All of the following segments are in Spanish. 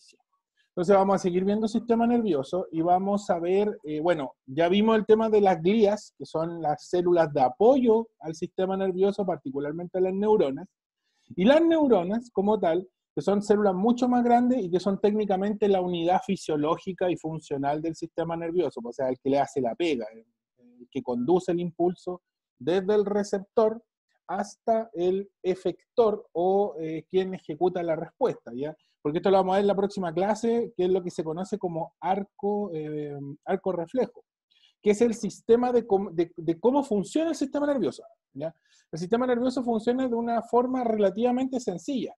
eficiencia. Entonces vamos a seguir viendo sistema nervioso y vamos a ver, bueno, ya vimos el tema de las glías, que son las células de apoyo al sistema nervioso, particularmente a las neuronas, y las neuronas como tal, que son células mucho más grandes y que son técnicamente la unidad fisiológica y funcional del sistema nervioso, o sea, el que le hace la pega, el que conduce el impulso desde el receptor hasta el efector o quien ejecuta la respuesta, ¿ya? Porque esto lo vamos a ver en la próxima clase, que es lo que se conoce como arco reflejo, que es el sistema de cómo funciona el sistema nervioso, ¿ya? El sistema nervioso funciona de una forma relativamente sencilla.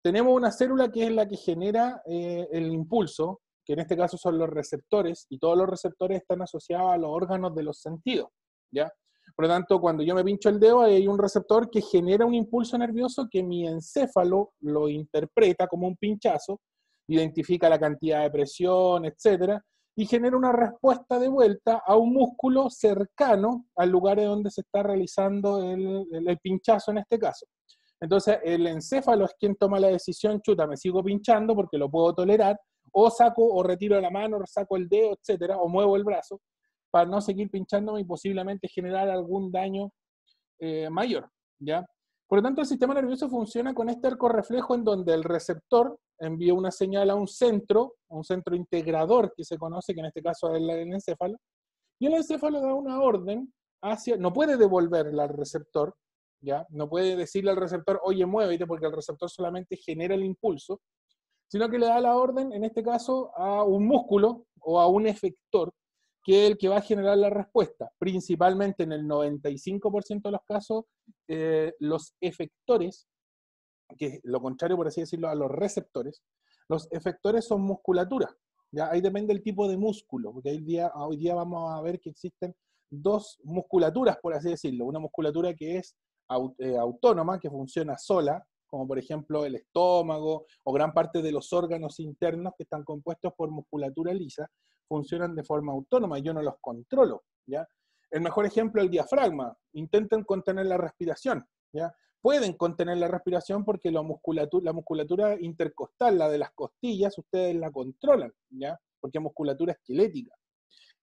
Tenemos una célula que es la que genera el impulso, que en este caso son los receptores, y todos los receptores están asociados a los órganos de los sentidos, ¿ya? Por lo tanto, cuando yo me pincho el dedo, hay un receptor que genera un impulso nervioso que mi encéfalo lo interpreta como un pinchazo, identifica la cantidad de presión, etcétera, y genera una respuesta de vuelta a un músculo cercano al lugar donde se está realizando el pinchazo en este caso. Entonces, el encéfalo es quien toma la decisión, chuta, me sigo pinchando porque lo puedo tolerar, o saco o retiro la mano, o saco el dedo, etcétera, o muevo el brazo, para no seguir pinchándome y posiblemente generar algún daño mayor, ¿ya? Por lo tanto, el sistema nervioso funciona con este arco reflejo en donde el receptor envía una señal a un centro integrador que se conoce, que en este caso es el encéfalo, y el encéfalo da una orden hacia, no puede devolverla al receptor, ¿ya? No puede decirle al receptor, oye, muévete, porque el receptor solamente genera el impulso, sino que le da la orden, en este caso, a un músculo o a un efector, que es el que va a generar la respuesta. Principalmente en el 95% de los casos, los efectores, que es lo contrario, por así decirlo, a los efectores son musculatura. ¿Ya? Ahí depende del tipo de músculo, porque hoy día vamos a ver que existen dos musculaturas, por así decirlo. Una musculatura que es autónoma, que funciona sola, como por ejemplo el estómago o gran parte de los órganos internos que están compuestos por musculatura lisa, funcionan de forma autónoma, yo no los controlo, ¿ya? El mejor ejemplo es el diafragma. Intenten contener la respiración, ¿ya? Pueden contener la respiración porque la musculatura intercostal, la de las costillas, ustedes la controlan, ¿ya? Porque es musculatura esquelética.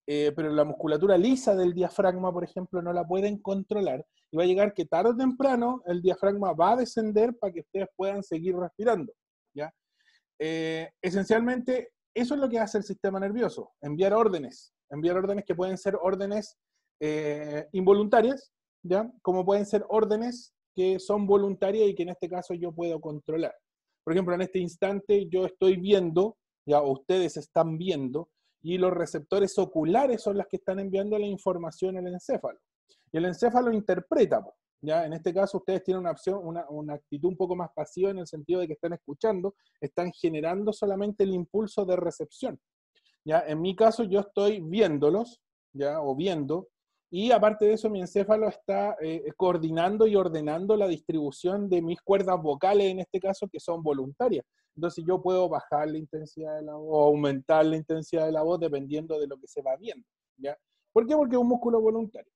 Pero la musculatura lisa del diafragma, por ejemplo, no la pueden controlar y va a llegar que tarde o temprano el diafragma va a descender para que ustedes puedan seguir respirando, ¿ya? Esencialmente, eso es lo que hace el sistema nervioso, enviar órdenes que pueden ser órdenes involuntarias, ¿ya? Como pueden ser órdenes que son voluntarias y que en este caso yo puedo controlar. Por ejemplo, en este instante yo estoy viendo, ya, o ustedes están viendo, y los receptores oculares son los que están enviando la información al encéfalo. Y el encéfalo interpreta, ¿ya? En este caso ustedes tienen una actitud un poco más pasiva en el sentido de que están escuchando, están generando solamente el impulso de recepción, ¿ya? En mi caso yo estoy viéndolos, ¿ya? O viendo, y aparte de eso mi encéfalo está coordinando y ordenando la distribución de mis cuerdas vocales, en este caso, que son voluntarias. Entonces yo puedo bajar la intensidad de la voz o aumentar la intensidad de la voz dependiendo de lo que se va viendo, ¿ya? ¿Por qué? Porque es un músculo voluntario.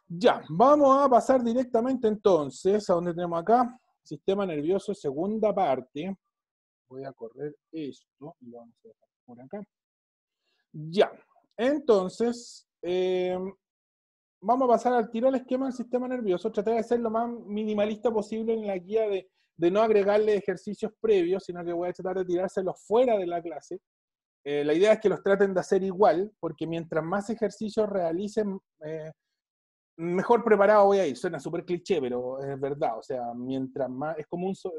Ya, vamos a pasar directamente entonces a donde tenemos acá, sistema nervioso, segunda parte. Voy a correr esto y lo vamos a dejar por acá. Ya, entonces, vamos a pasar al tiro al esquema del sistema nervioso. Traté de ser lo más minimalista posible en la guía de no agregarle ejercicios previos, sino que voy a tratar de tirárselos fuera de la clase. La idea es que los traten de hacer igual, porque mientras más ejercicios realicen, mejor preparado voy a ir. Suena súper cliché, pero es verdad. O sea, mientras más, es como esto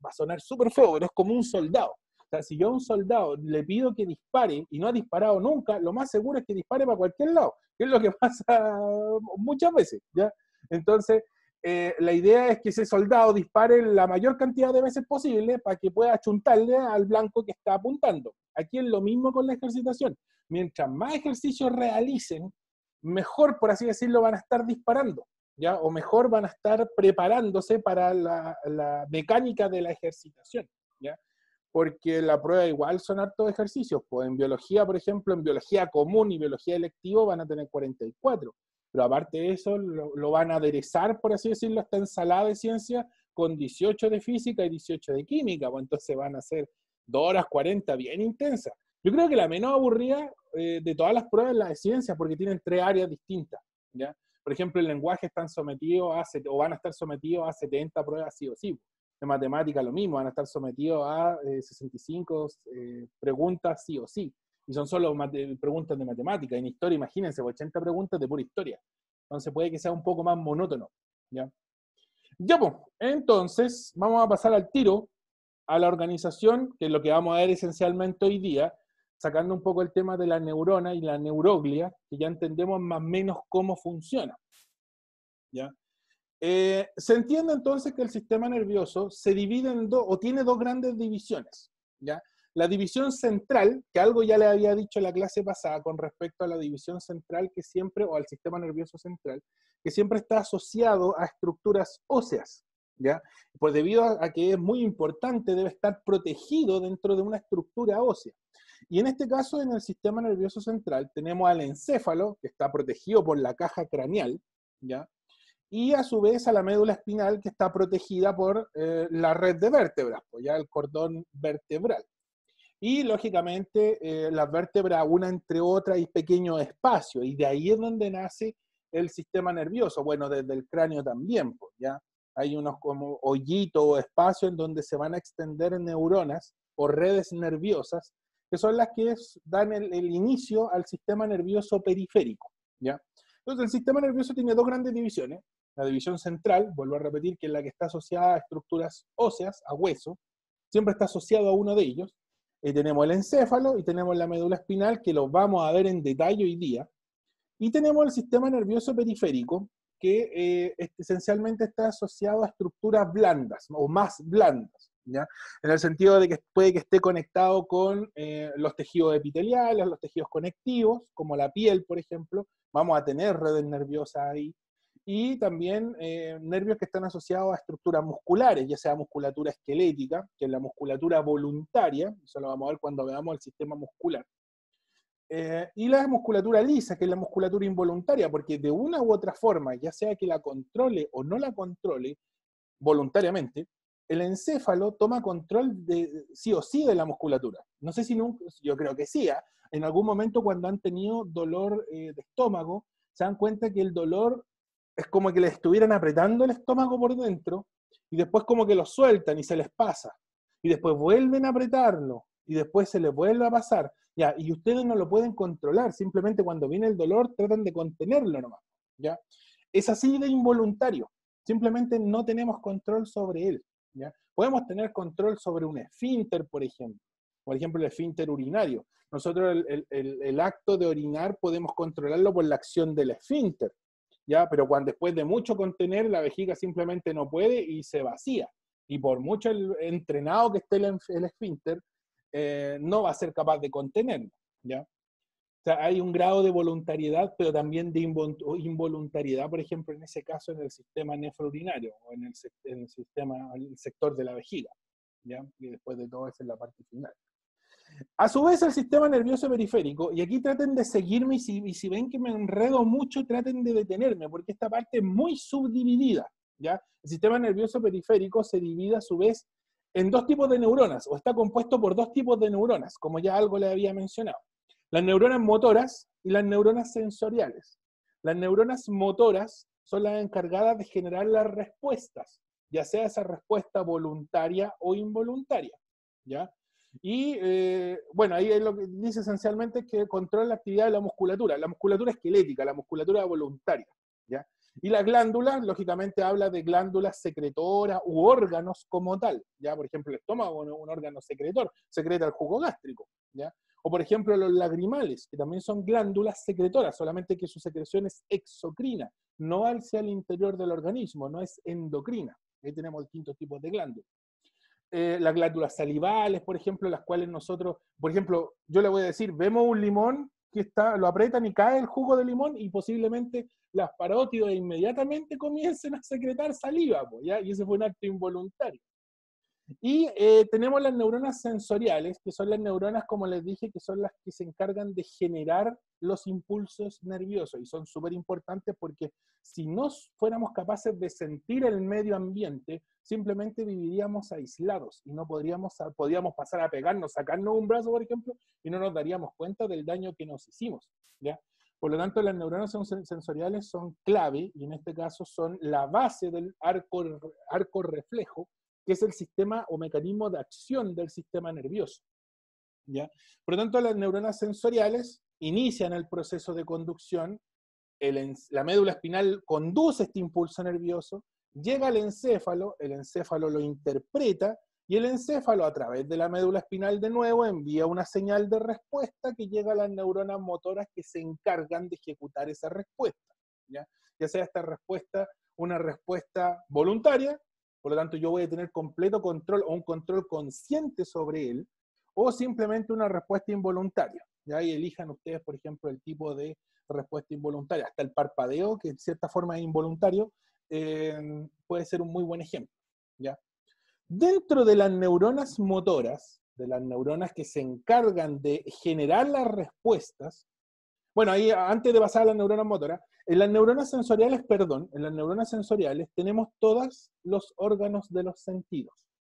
va a sonar súper feo, pero es como un soldado. O sea, si yo a un soldado le pido que dispare y no ha disparado nunca, lo más seguro es que dispare para cualquier lado, que es lo que pasa muchas veces, ¿ya? Entonces, la idea es que ese soldado dispare la mayor cantidad de veces posible para que pueda achuntarle al blanco que está apuntando. Aquí es lo mismo con la ejercitación. Mientras más ejercicios realicen, mejor, por así decirlo, van a estar disparando, ¿ya? O mejor van a estar preparándose para la mecánica de la ejercitación, ¿ya? Porque la prueba igual son hartos ejercicios. Pues en biología, por ejemplo, en biología común y biología electivo van a tener 44. Pero aparte de eso, lo van a aderezar, por así decirlo, esta ensalada de ciencia con 18 de física y 18 de química. Pues entonces van a ser 2 horas 40, bien intensa. Yo creo que la menos aburrida de todas las pruebas es la de ciencia, porque tienen 3 áreas distintas, ¿ya? Por ejemplo, el lenguaje están sometidos o van a estar sometidos a 70 pruebas sí o sí. En matemática lo mismo, van a estar sometidos a 65 preguntas sí o sí. Y son solo preguntas de matemática. En historia, imagínense, 80 preguntas de pura historia. Entonces puede que sea un poco más monótono, ¿ya? Ya, pues, entonces vamos a pasar al tiro a la organización, que es lo que vamos a ver esencialmente hoy día, sacando un poco el tema de la neurona y la neuroglia, que ya entendemos más o menos cómo funciona, ¿ya? Se entiende entonces que el sistema nervioso se divide en dos, o tiene dos grandes divisiones, ¿ya? La división central, que algo ya le había dicho en la clase pasada con respecto a la división central que siempre, o al sistema nervioso central, que siempre está asociado a estructuras óseas, ¿ya? Pues debido a que es muy importante, debe estar protegido dentro de una estructura ósea. Y en este caso, en el sistema nervioso central, tenemos al encéfalo, que está protegido por la caja craneal, ¿ya? Y a su vez a la médula espinal, que está protegida por la red de vértebras, pues ya el cordón vertebral. Y lógicamente las vértebras, una entre otras, hay pequeños espacios, y de ahí es donde nace el sistema nervioso. Bueno, desde el cráneo también, pues ya hay unos como hoyitos o espacios en donde se van a extender neuronas o redes nerviosas, que son las que dan el inicio al sistema nervioso periférico, ¿ya? Entonces el sistema nervioso tiene dos grandes divisiones. La división central, vuelvo a repetir, que es la que está asociada a estructuras óseas, a hueso, siempre está asociado a uno de ellos. Tenemos el encéfalo y tenemos la médula espinal, que los vamos a ver en detalle hoy día. Y tenemos el sistema nervioso periférico, que esencialmente está asociado a estructuras blandas, o más blandas, ¿ya? En el sentido de que puede que esté conectado con los tejidos epiteliales, los tejidos conectivos, como la piel, por ejemplo. Vamos a tener redes nerviosas ahí. Y también nervios que están asociados a estructuras musculares, ya sea musculatura esquelética, que es la musculatura voluntaria, eso lo vamos a ver cuando veamos el sistema muscular, y la musculatura lisa, que es la musculatura involuntaria, porque de una u otra forma, ya sea que la controle o no la controle voluntariamente, el encéfalo toma control sí o sí de la musculatura. No sé si nunca, yo creo que sí, en algún momento cuando han tenido dolor de estómago, se dan cuenta que el dolor es como que le estuvieran apretando el estómago por dentro, y después como que lo sueltan y se les pasa, y después vuelven a apretarlo, y después se les vuelve a pasar, ya, y ustedes no lo pueden controlar, simplemente cuando viene el dolor tratan de contenerlo nomás, ¿ya? Es así de involuntario, simplemente no tenemos control sobre él, ¿ya? Podemos tener control sobre un esfínter, por ejemplo el esfínter urinario. Nosotros el acto de orinar podemos controlarlo por la acción del esfínter, ¿ya? Pero cuando después de mucho contener, la vejiga simplemente no puede y se vacía. Y por mucho entrenado que esté el esfínter, no va a ser capaz de contenerlo, ¿ya? O sea, hay un grado de voluntariedad, pero también de involuntariedad, por ejemplo, en ese caso, en el sistema nefrourinario, o en el sector de la vejiga, ¿ya? Y después de todo, esa es la parte final. A su vez, el sistema nervioso periférico, y aquí traten de seguirme, y si ven que me enredo mucho, traten de detenerme, porque esta parte es muy subdividida, ¿ya? El sistema nervioso periférico se divide a su vez en dos tipos de neuronas, o está compuesto por dos tipos de neuronas, como ya algo le había mencionado. Las neuronas motoras y las neuronas sensoriales. Las neuronas motoras son las encargadas de generar las respuestas, ya sea esa respuesta voluntaria o involuntaria, ¿ya? Y bueno, ahí es lo que dice esencialmente, que controla la actividad de la musculatura esquelética, la musculatura voluntaria, ¿ya? Y las glándulas, lógicamente habla de glándulas secretoras u órganos como tal, ¿ya? Por ejemplo, el estómago es un órgano secretor, secreta el jugo gástrico, ¿ya? O por ejemplo los lagrimales, que también son glándulas secretoras, solamente que su secreción es exocrina, no hacia el interior del organismo, no es endocrina. Ahí tenemos distintos tipos de glándulas. Las glándulas salivales, por ejemplo, las cuales nosotros, por ejemplo, yo le voy a decir, vemos un limón que lo apretan y cae el jugo de limón, y posiblemente las parótidas inmediatamente comiencen a secretar saliva, ¿ya? Y ese fue un acto involuntario. Y tenemos las neuronas sensoriales, que son las neuronas, como les dije, que son las que se encargan de generar los impulsos nerviosos. Y son súper importantes porque si no fuéramos capaces de sentir el medio ambiente, simplemente viviríamos aislados y no podríamos pasar a pegarnos, sacarnos un brazo, por ejemplo, y no nos daríamos cuenta del daño que nos hicimos, ¿ya? Por lo tanto, las neuronas sensoriales son clave, y en este caso son la base del arco reflejo, que es el sistema o mecanismo de acción del sistema nervioso, ¿ya? Por lo tanto, las neuronas sensoriales inician el proceso de conducción, la médula espinal conduce este impulso nervioso, llega al encéfalo, el encéfalo lo interpreta, y el encéfalo, a través de la médula espinal de nuevo, envía una señal de respuesta que llega a las neuronas motoras que se encargan de ejecutar esa respuesta, ¿ya? Ya sea esta respuesta una respuesta voluntaria, por lo tanto yo voy a tener completo control o un control consciente sobre él, o simplemente una respuesta involuntaria, ¿ya? Y elijan ustedes, por ejemplo, el tipo de respuesta involuntaria. Hasta el parpadeo, que en cierta forma es involuntario, puede ser un muy buen ejemplo, ¿ya? Dentro de las neuronas motoras, de las neuronas que se encargan de generar las respuestas, bueno, ahí antes de pasar a las neuronas motoras, en las neuronas sensoriales tenemos todos los órganos de los sentidos.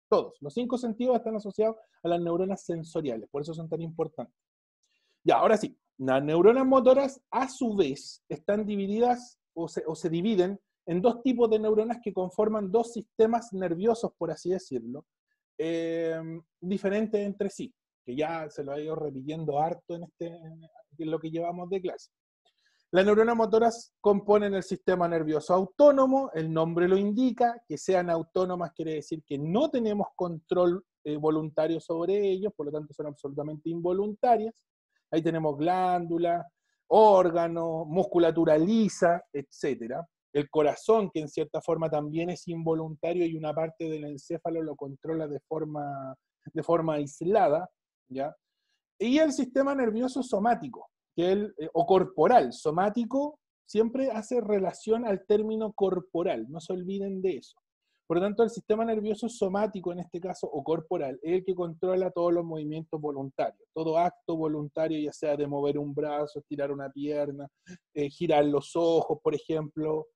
Todos. Los 5 sentidos están asociados a las neuronas sensoriales, por eso son tan importantes. Ya, ahora sí, las neuronas motoras a su vez están divididas o se dividen en dos tipos de neuronas que conforman dos sistemas nerviosos, por así decirlo, diferentes entre sí, que ya se lo he ido repitiendo harto en lo que llevamos de clase. Las neuronas motoras componen el sistema nervioso autónomo, el nombre lo indica, que sean autónomas quiere decir que no tenemos control voluntario sobre ellos, por lo tanto son absolutamente involuntarias. Ahí tenemos glándulas, órganos, musculatura lisa, etc. El corazón, que en cierta forma también es involuntario y una parte del encéfalo lo controla de forma aislada, ¿ya? Y el sistema nervioso somático, o corporal. Somático siempre hace relación al término corporal, no se olviden de eso. Por lo tanto, el sistema nervioso somático, en este caso, o corporal, es el que controla todos los movimientos voluntarios. Todo acto voluntario, ya sea de mover un brazo, estirar una pierna, girar los ojos, por ejemplo,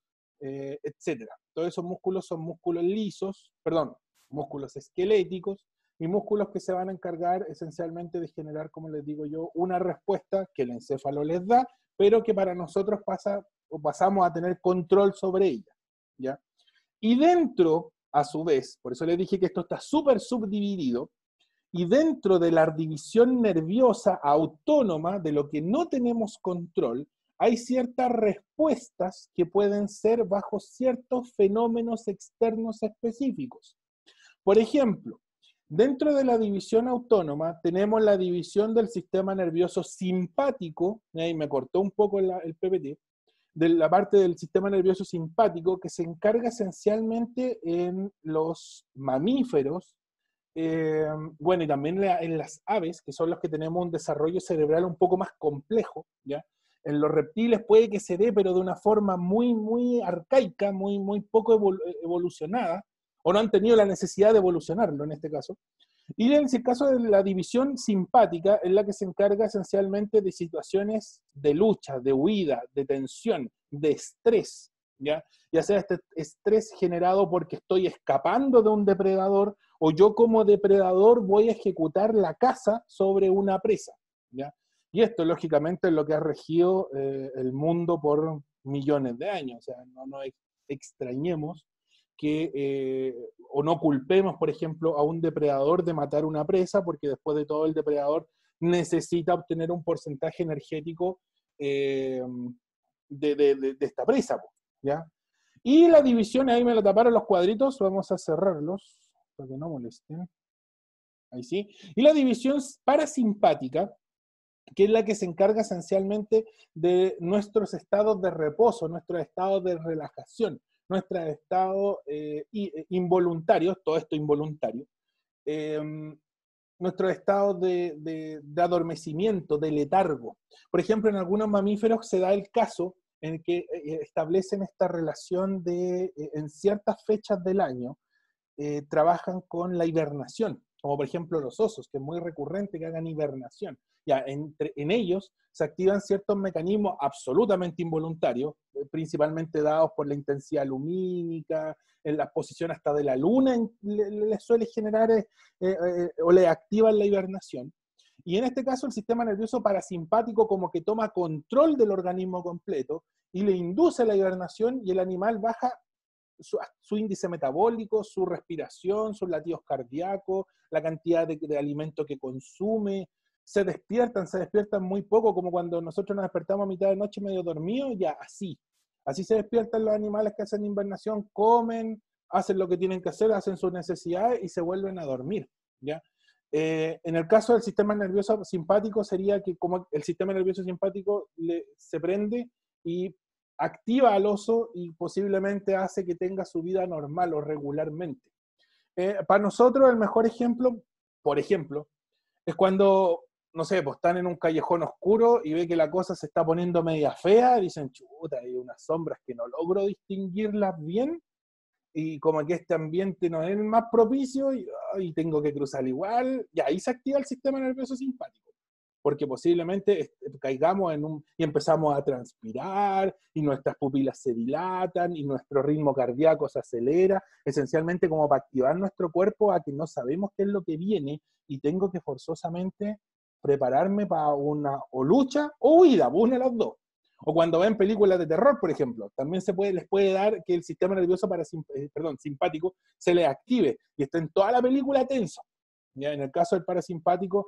etc. Todos esos músculos son músculos lisos, músculos esqueléticos, y músculos que se van a encargar esencialmente de generar, como les digo yo, una respuesta que el encéfalo les da, pero que para nosotros pasamos a tener control sobre ella, ¿ya? Y dentro, a su vez, por eso les dije que esto está súper subdividido, y dentro de la división nerviosa autónoma, de lo que no tenemos control, hay ciertas respuestas que pueden ser bajo ciertos fenómenos externos específicos. Por ejemplo, dentro de la división autónoma tenemos la división del sistema nervioso simpático, ahí me cortó un poco el PPT, de la parte del sistema nervioso simpático que se encarga esencialmente en los mamíferos, bueno, y también en las aves, que son los que tenemos un desarrollo cerebral un poco más complejo, ¿ya? En los reptiles puede que se dé, pero de una forma muy, muy arcaica, muy, muy poco evolucionada, o no han tenido la necesidad de evolucionarlo en este caso. Y en el caso de la división simpática, es la que se encarga esencialmente de situaciones de lucha, de huida, de tensión, de estrés, ¿ya? Ya sea este estrés generado porque estoy escapando de un depredador, o yo como depredador voy a ejecutar la caza sobre una presa, ¿ya? Y esto, lógicamente, es lo que ha regido el mundo por millones de años. O sea, no extrañemos que, o no culpemos, por ejemplo, a un depredador de matar una presa, porque después de todo el depredador necesita obtener un porcentaje energético de esta presa, ¿ya? Y la división, ahí me lo taparon los cuadritos, vamos a cerrarlos, para que no molesten. Ahí sí. Y la división parasimpática, que es la que se encarga esencialmente de nuestros estados de reposo, nuestros estados de relajación, nuestros estados involuntarios, todo esto involuntario, nuestros estados de adormecimiento, de letargo. Por ejemplo, en algunos mamíferos se da el caso en que establecen esta relación en ciertas fechas del año, trabajan con la hibernación, como por ejemplo los osos, que es muy recurrente que hagan hibernación. Ya, en ellos se activan ciertos mecanismos absolutamente involuntarios, principalmente dados por la intensidad lumínica, en la posición hasta de la luna le suele generar o le activan la hibernación. Y en este caso el sistema nervioso parasimpático como que toma control del organismo completo y le induce la hibernación y el animal baja su índice metabólico, su respiración, sus latidos cardíacos, la cantidad de alimento que consume, se despiertan muy poco, como cuando nosotros nos despertamos a mitad de noche medio dormidos, ya así se despiertan los animales que hacen invernación, comen, hacen lo que tienen que hacer, hacen sus necesidades y se vuelven a dormir, ¿ya? En el caso del sistema nervioso simpático sería que como el sistema nervioso simpático se prende y activa al oso y posiblemente hace que tenga su vida normal o regularmente. Para nosotros el mejor ejemplo, por ejemplo, es cuando, no sé, pues están en un callejón oscuro y ve que la cosa se está poniendo media fea, dicen, chuta, hay unas sombras que no logro distinguirlas bien, y como que este ambiente no es el más propicio y tengo que cruzar igual, y ahí se activa el sistema nervioso simpático, porque posiblemente caigamos y empezamos a transpirar, y nuestras pupilas se dilatan, y nuestro ritmo cardíaco se acelera, esencialmente como para activar nuestro cuerpo a que no sabemos qué es lo que viene, y tengo que forzosamente prepararme para una o lucha o huida, una de las dos. O cuando ven películas de terror, por ejemplo, también les puede dar que el sistema nervioso simpático se les active y esté en toda la película tenso. ¿Ya? En el caso del parasimpático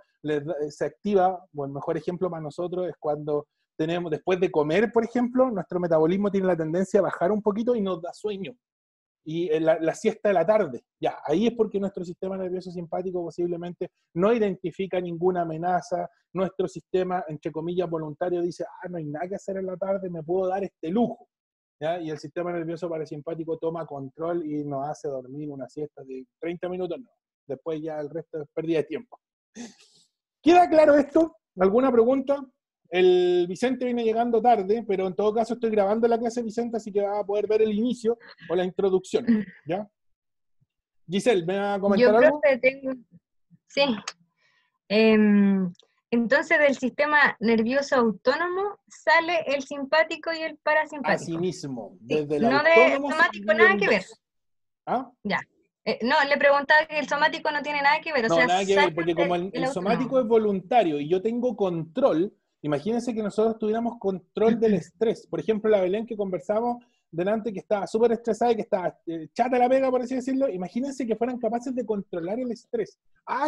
se activa, o el mejor ejemplo para nosotros es cuando después de comer, por ejemplo, nuestro metabolismo tiene la tendencia a bajar un poquito y nos da sueño. Y la siesta de la tarde, ya, ahí es porque nuestro sistema nervioso simpático posiblemente no identifica ninguna amenaza, nuestro sistema, entre comillas, voluntario dice, no hay nada que hacer en la tarde, me puedo dar este lujo, ¿ya? Y el sistema nervioso parasimpático toma control y nos hace dormir una siesta de 30 minutos, no, después ya el resto es pérdida de tiempo. ¿Queda claro esto? ¿Alguna pregunta? El Vicente viene llegando tarde, pero en todo caso estoy grabando la clase Vicente, así que va a poder ver el inicio o la introducción, ¿ya? Giselle, ¿me va a comentar Yo, algo? profe, tengo... Sí. Entonces, del sistema nervioso autónomo sale el simpático y el Así parasimpático. mismo, Sí, desde el no de autónomo se somático, divide nada en que ver. dos. ¿Ah? Ya. No, le preguntaba que el somático no tiene nada que ver, o No, sea, nada que sale ver, porque como el somático autónomo. es voluntario y yo tengo control, imagínense que nosotros tuviéramos control del estrés. Por ejemplo, la Belén que conversamos delante, que estaba súper estresada y que estaba chata la pega, por así decirlo, imagínense que fueran capaces de controlar el estrés.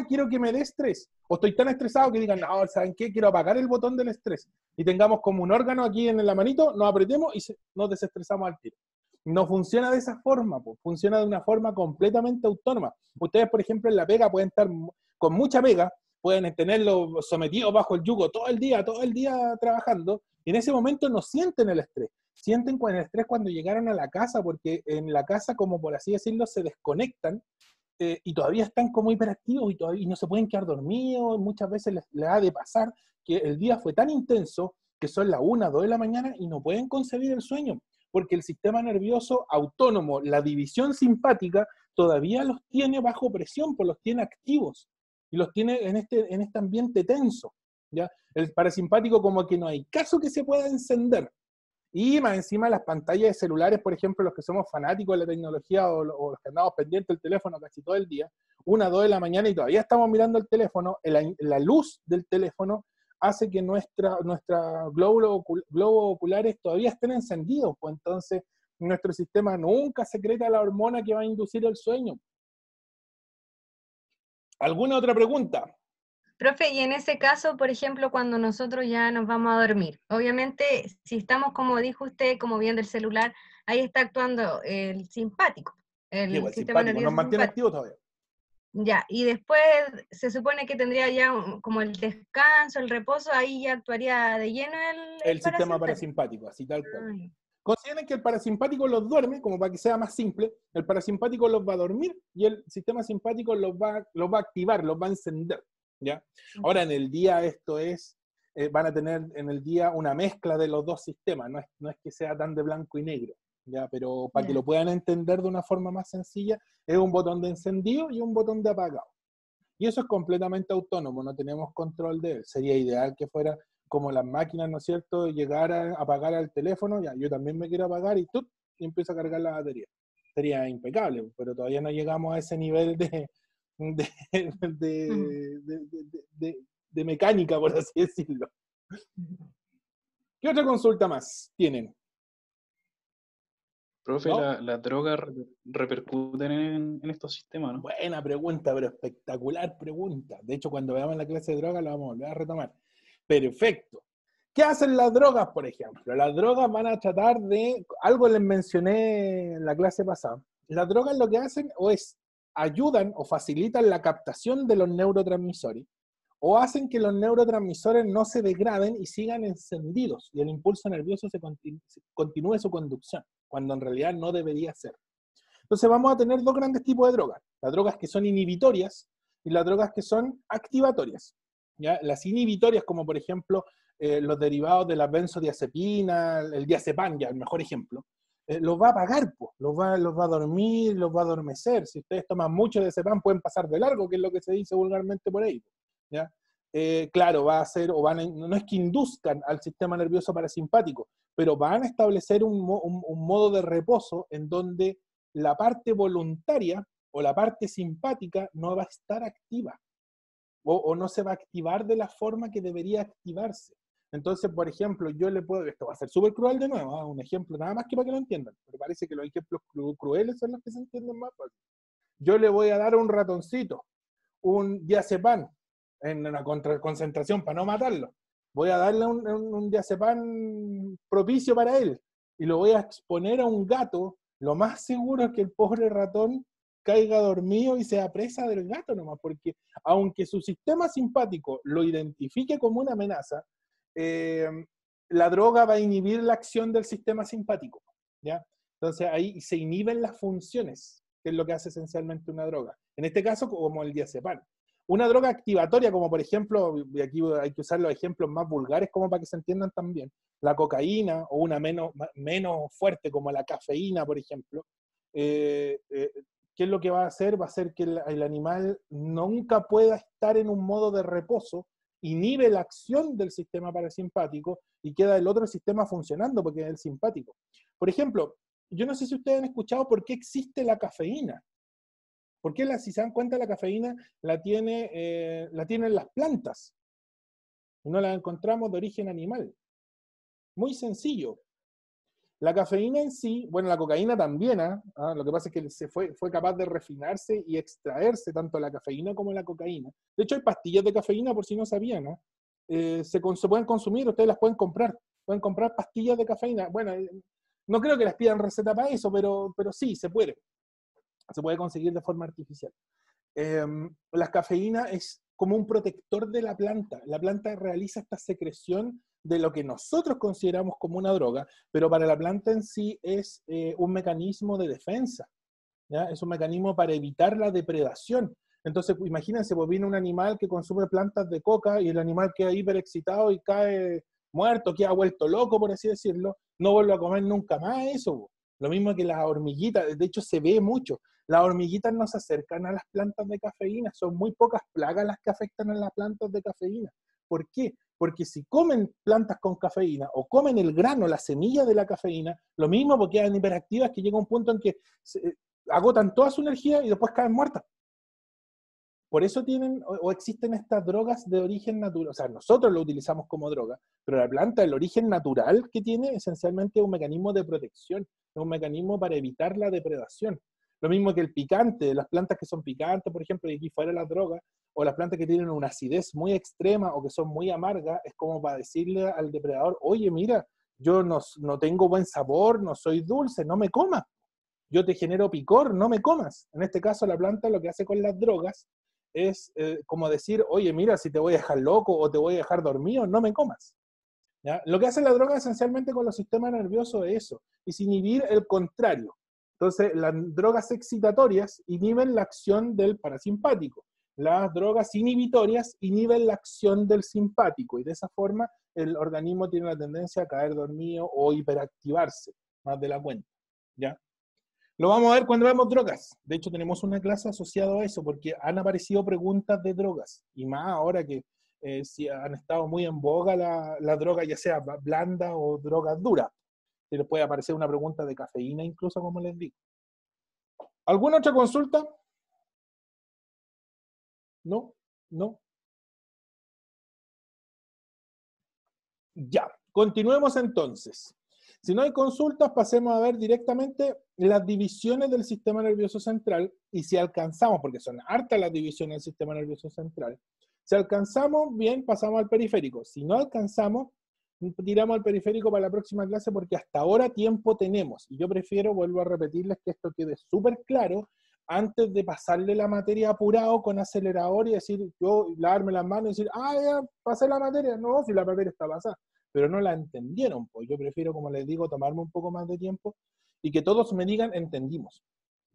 Quiero que me dé estrés. O estoy tan estresado que digan, no, ¿saben qué? Quiero apagar el botón del estrés. Y tengamos como un órgano aquí en la manito, nos apretemos y nos desestresamos al tiro. No funciona de esa forma, funciona de una forma completamente autónoma. Ustedes, por ejemplo, en la pega pueden estar con mucha pega, pueden tenerlo sometidos bajo el yugo todo el día trabajando, y en ese momento no sienten el estrés. Sienten el estrés cuando llegaron a la casa, porque en la casa, como por así decirlo, se desconectan y todavía están como hiperactivos y no se pueden quedar dormidos. Muchas veces les ha de pasar que el día fue tan intenso que son las 1, 2 de la mañana y no pueden concebir el sueño, porque el sistema nervioso autónomo, la división simpática, todavía los tiene bajo presión, pues los tiene activos y los tiene en este ambiente tenso, ¿ya? El parasimpático como que no hay caso que se pueda encender. Y más encima las pantallas de celulares, por ejemplo, los que somos fanáticos de la tecnología o los que andamos pendientes del teléfono casi todo el día, 1, 2 de la mañana y todavía estamos mirando el teléfono, la luz del teléfono hace que nuestra globos oculares todavía estén encendidos, pues entonces nuestro sistema nunca secreta la hormona que va a inducir el sueño. ¿Alguna otra pregunta? Profe, y en ese caso, por ejemplo, cuando nosotros ya nos vamos a dormir, obviamente, si estamos, como dijo usted, como viendo el celular, ahí está actuando el simpático, Sí, el pues, sistema simpático, nos nervioso mantiene simpático. activos todavía. Ya, y después se supone que tendría ya como el descanso, el reposo, ahí ya actuaría de lleno el El sistema parasimpático. parasimpático, así tal cual. Ay. Consideren que el parasimpático los duerme, como para que sea más simple, el parasimpático los va a dormir y el sistema simpático los va a activar, los va a encender, ¿ya? Ahora en el día van a tener en el día una mezcla de los dos sistemas, no es que sea tan de blanco y negro, ya, pero para que Ya. lo puedan entender de una forma más sencilla, es un botón de encendido y un botón de apagado. Y eso es completamente autónomo, no tenemos control de él. Sería ideal que fuera como las máquinas, ¿no es cierto?, llegar a apagar al teléfono, ya, yo también me quiero apagar y empiezo a cargar la batería. Sería impecable, pero todavía no llegamos a ese nivel de, Ujú. de mecánica, por así decirlo. ¿Qué otra consulta más tienen? Profe, ¿No? las drogas repercuten en estos sistemas, ¿no? Buena pregunta, pero espectacular pregunta. De hecho, cuando veamos la clase de drogas la vamos a volver a retomar. Perfecto. ¿Qué hacen las drogas, por ejemplo? Las drogas van a tratar de, algo les mencioné en la clase pasada, las drogas lo que hacen o es ayudan o facilitan la captación de los neurotransmisores o hacen que los neurotransmisores no se degraden y sigan encendidos y el impulso nervioso continúe su conducción, cuando en realidad no debería ser. Entonces vamos a tener dos grandes tipos de drogas. Las drogas que son inhibitorias y las drogas que son activatorias. ¿Ya? Las inhibitorias, como por ejemplo los derivados de la benzodiazepina, el diazepam, ya el mejor ejemplo, los va a apagar, pues, los va a dormir, los va a adormecer. Si ustedes toman mucho diazepam pueden pasar de largo, que es lo que se dice vulgarmente por ahí. ¿Ya? Claro, va a hacer, no es que induzcan al sistema nervioso parasimpático, pero van a establecer un modo de reposo en donde la parte voluntaria o la parte simpática no va a estar activa o no se va a activar de la forma que debería activarse. Entonces, por ejemplo, yo le puedo, esto va a ser súper cruel de nuevo, ¿eh? Un ejemplo nada más que para que lo entiendan, pero parece que los ejemplos crueles son los que se entienden más fácil. Yo le voy a dar a un ratoncito un diazepam en una concentración para no matarlo. Voy a darle un diazepam propicio para él y lo voy a exponer a un gato. Lo más seguro es que el pobre ratón caiga dormido y sea presa del gato nomás, porque aunque su sistema simpático lo identifique como una amenaza, eh, la droga va a inhibir la acción del sistema simpático, ¿ya? Entonces ahí se inhiben las funciones, que es lo que hace esencialmente una droga. En este caso, como el diazepam. Una droga activatoria, como por ejemplo, y aquí hay que usar los ejemplos más vulgares como para que se entiendan también, la cocaína o una menos fuerte como la cafeína, por ejemplo, ¿qué es lo que va a hacer? Va a hacer que el animal nunca pueda estar en un modo de reposo, inhibe la acción del sistema parasimpático y queda el otro sistema funcionando porque es el simpático. Por ejemplo, yo no sé si ustedes han escuchado por qué existe la cafeína. ¿Por qué, si se dan cuenta, la cafeína la tienen las plantas? Y no la encontramos de origen animal. Muy sencillo. La cafeína en sí, bueno, la cocaína también, lo que pasa es que fue capaz de refinarse y extraerse tanto la cafeína como la cocaína. De hecho, hay pastillas de cafeína, por si no sabían, ¿no? Se pueden consumir, ustedes las pueden comprar. Pueden comprar pastillas de cafeína. Bueno, no creo que les pidan receta para eso, pero sí, se puede. Se puede conseguir de forma artificial. La cafeína es como un protector de la planta. La planta realiza esta secreción de lo que nosotros consideramos como una droga, pero para la planta en sí es un mecanismo de defensa, ¿ya? Es un mecanismo para evitar la depredación. Entonces, imagínense, pues viene un animal que consume plantas de coca y el animal queda hiperexcitado y cae muerto, queda vuelto loco, por así decirlo, no vuelve a comer nunca más eso. Lo mismo que las hormiguitas, de hecho se ve mucho. Las hormiguitas no se acercan a las plantas de cafeína, son muy pocas plagas las que afectan a las plantas de cafeína. ¿Por qué? Porque si comen plantas con cafeína o comen el grano, la semilla de la cafeína, lo mismo porque quedan hiperactivas que llega un punto en que agotan toda su energía y después caen muertas. Por eso tienen o existen estas drogas de origen natural. O sea, nosotros lo utilizamos como droga, pero la planta, el origen natural que tiene, esencialmente es un mecanismo de protección, es un mecanismo para evitar la depredación. Lo mismo que el picante, las plantas que son picantes, por ejemplo, y aquí fuera las drogas, o las plantas que tienen una acidez muy extrema o que son muy amargas, es como para decirle al depredador, oye, mira, yo no tengo buen sabor, no soy dulce, no me comas. Yo te genero picor, no me comas. En este caso, la planta lo que hace con las drogas es como decir, oye, mira, si te voy a dejar loco o te voy a dejar dormido, no me comas. ¿Ya? Lo que hace la droga esencialmente con los sistemas nerviosos es eso, es inhibir el contrario. Entonces, las drogas excitatorias inhiben la acción del parasimpático. Las drogas inhibitorias inhiben la acción del simpático y de esa forma el organismo tiene la tendencia a caer dormido o hiperactivarse más de la cuenta. ¿ya? Lo vamos a ver cuando veamos drogas. De hecho, tenemos una clase asociada a eso, porque han aparecido preguntas de drogas, y más ahora que si han estado muy en boga la droga, ya sea blanda o drogas duras. Se les puede aparecer una pregunta de cafeína incluso, como les digo. ¿Alguna otra consulta? ¿No? ¿No? Ya, continuemos entonces. Si no hay consultas, pasemos a ver directamente las divisiones del sistema nervioso central, y si alcanzamos, porque son hartas las divisiones del sistema nervioso central, si alcanzamos, bien, pasamos al periférico. Si no alcanzamos, tiramos al periférico para la próxima clase, porque hasta ahora tiempo tenemos. Y yo prefiero, vuelvo a repetirles, que esto quede súper claro antes de pasarle la materia apurado con acelerador y decir, yo lavarme las manos y decir, ya pasé la materia. No, si la materia está pasada. Pero no la entendieron, pues yo prefiero, como les digo, tomarme un poco más de tiempo y que todos me digan, entendimos.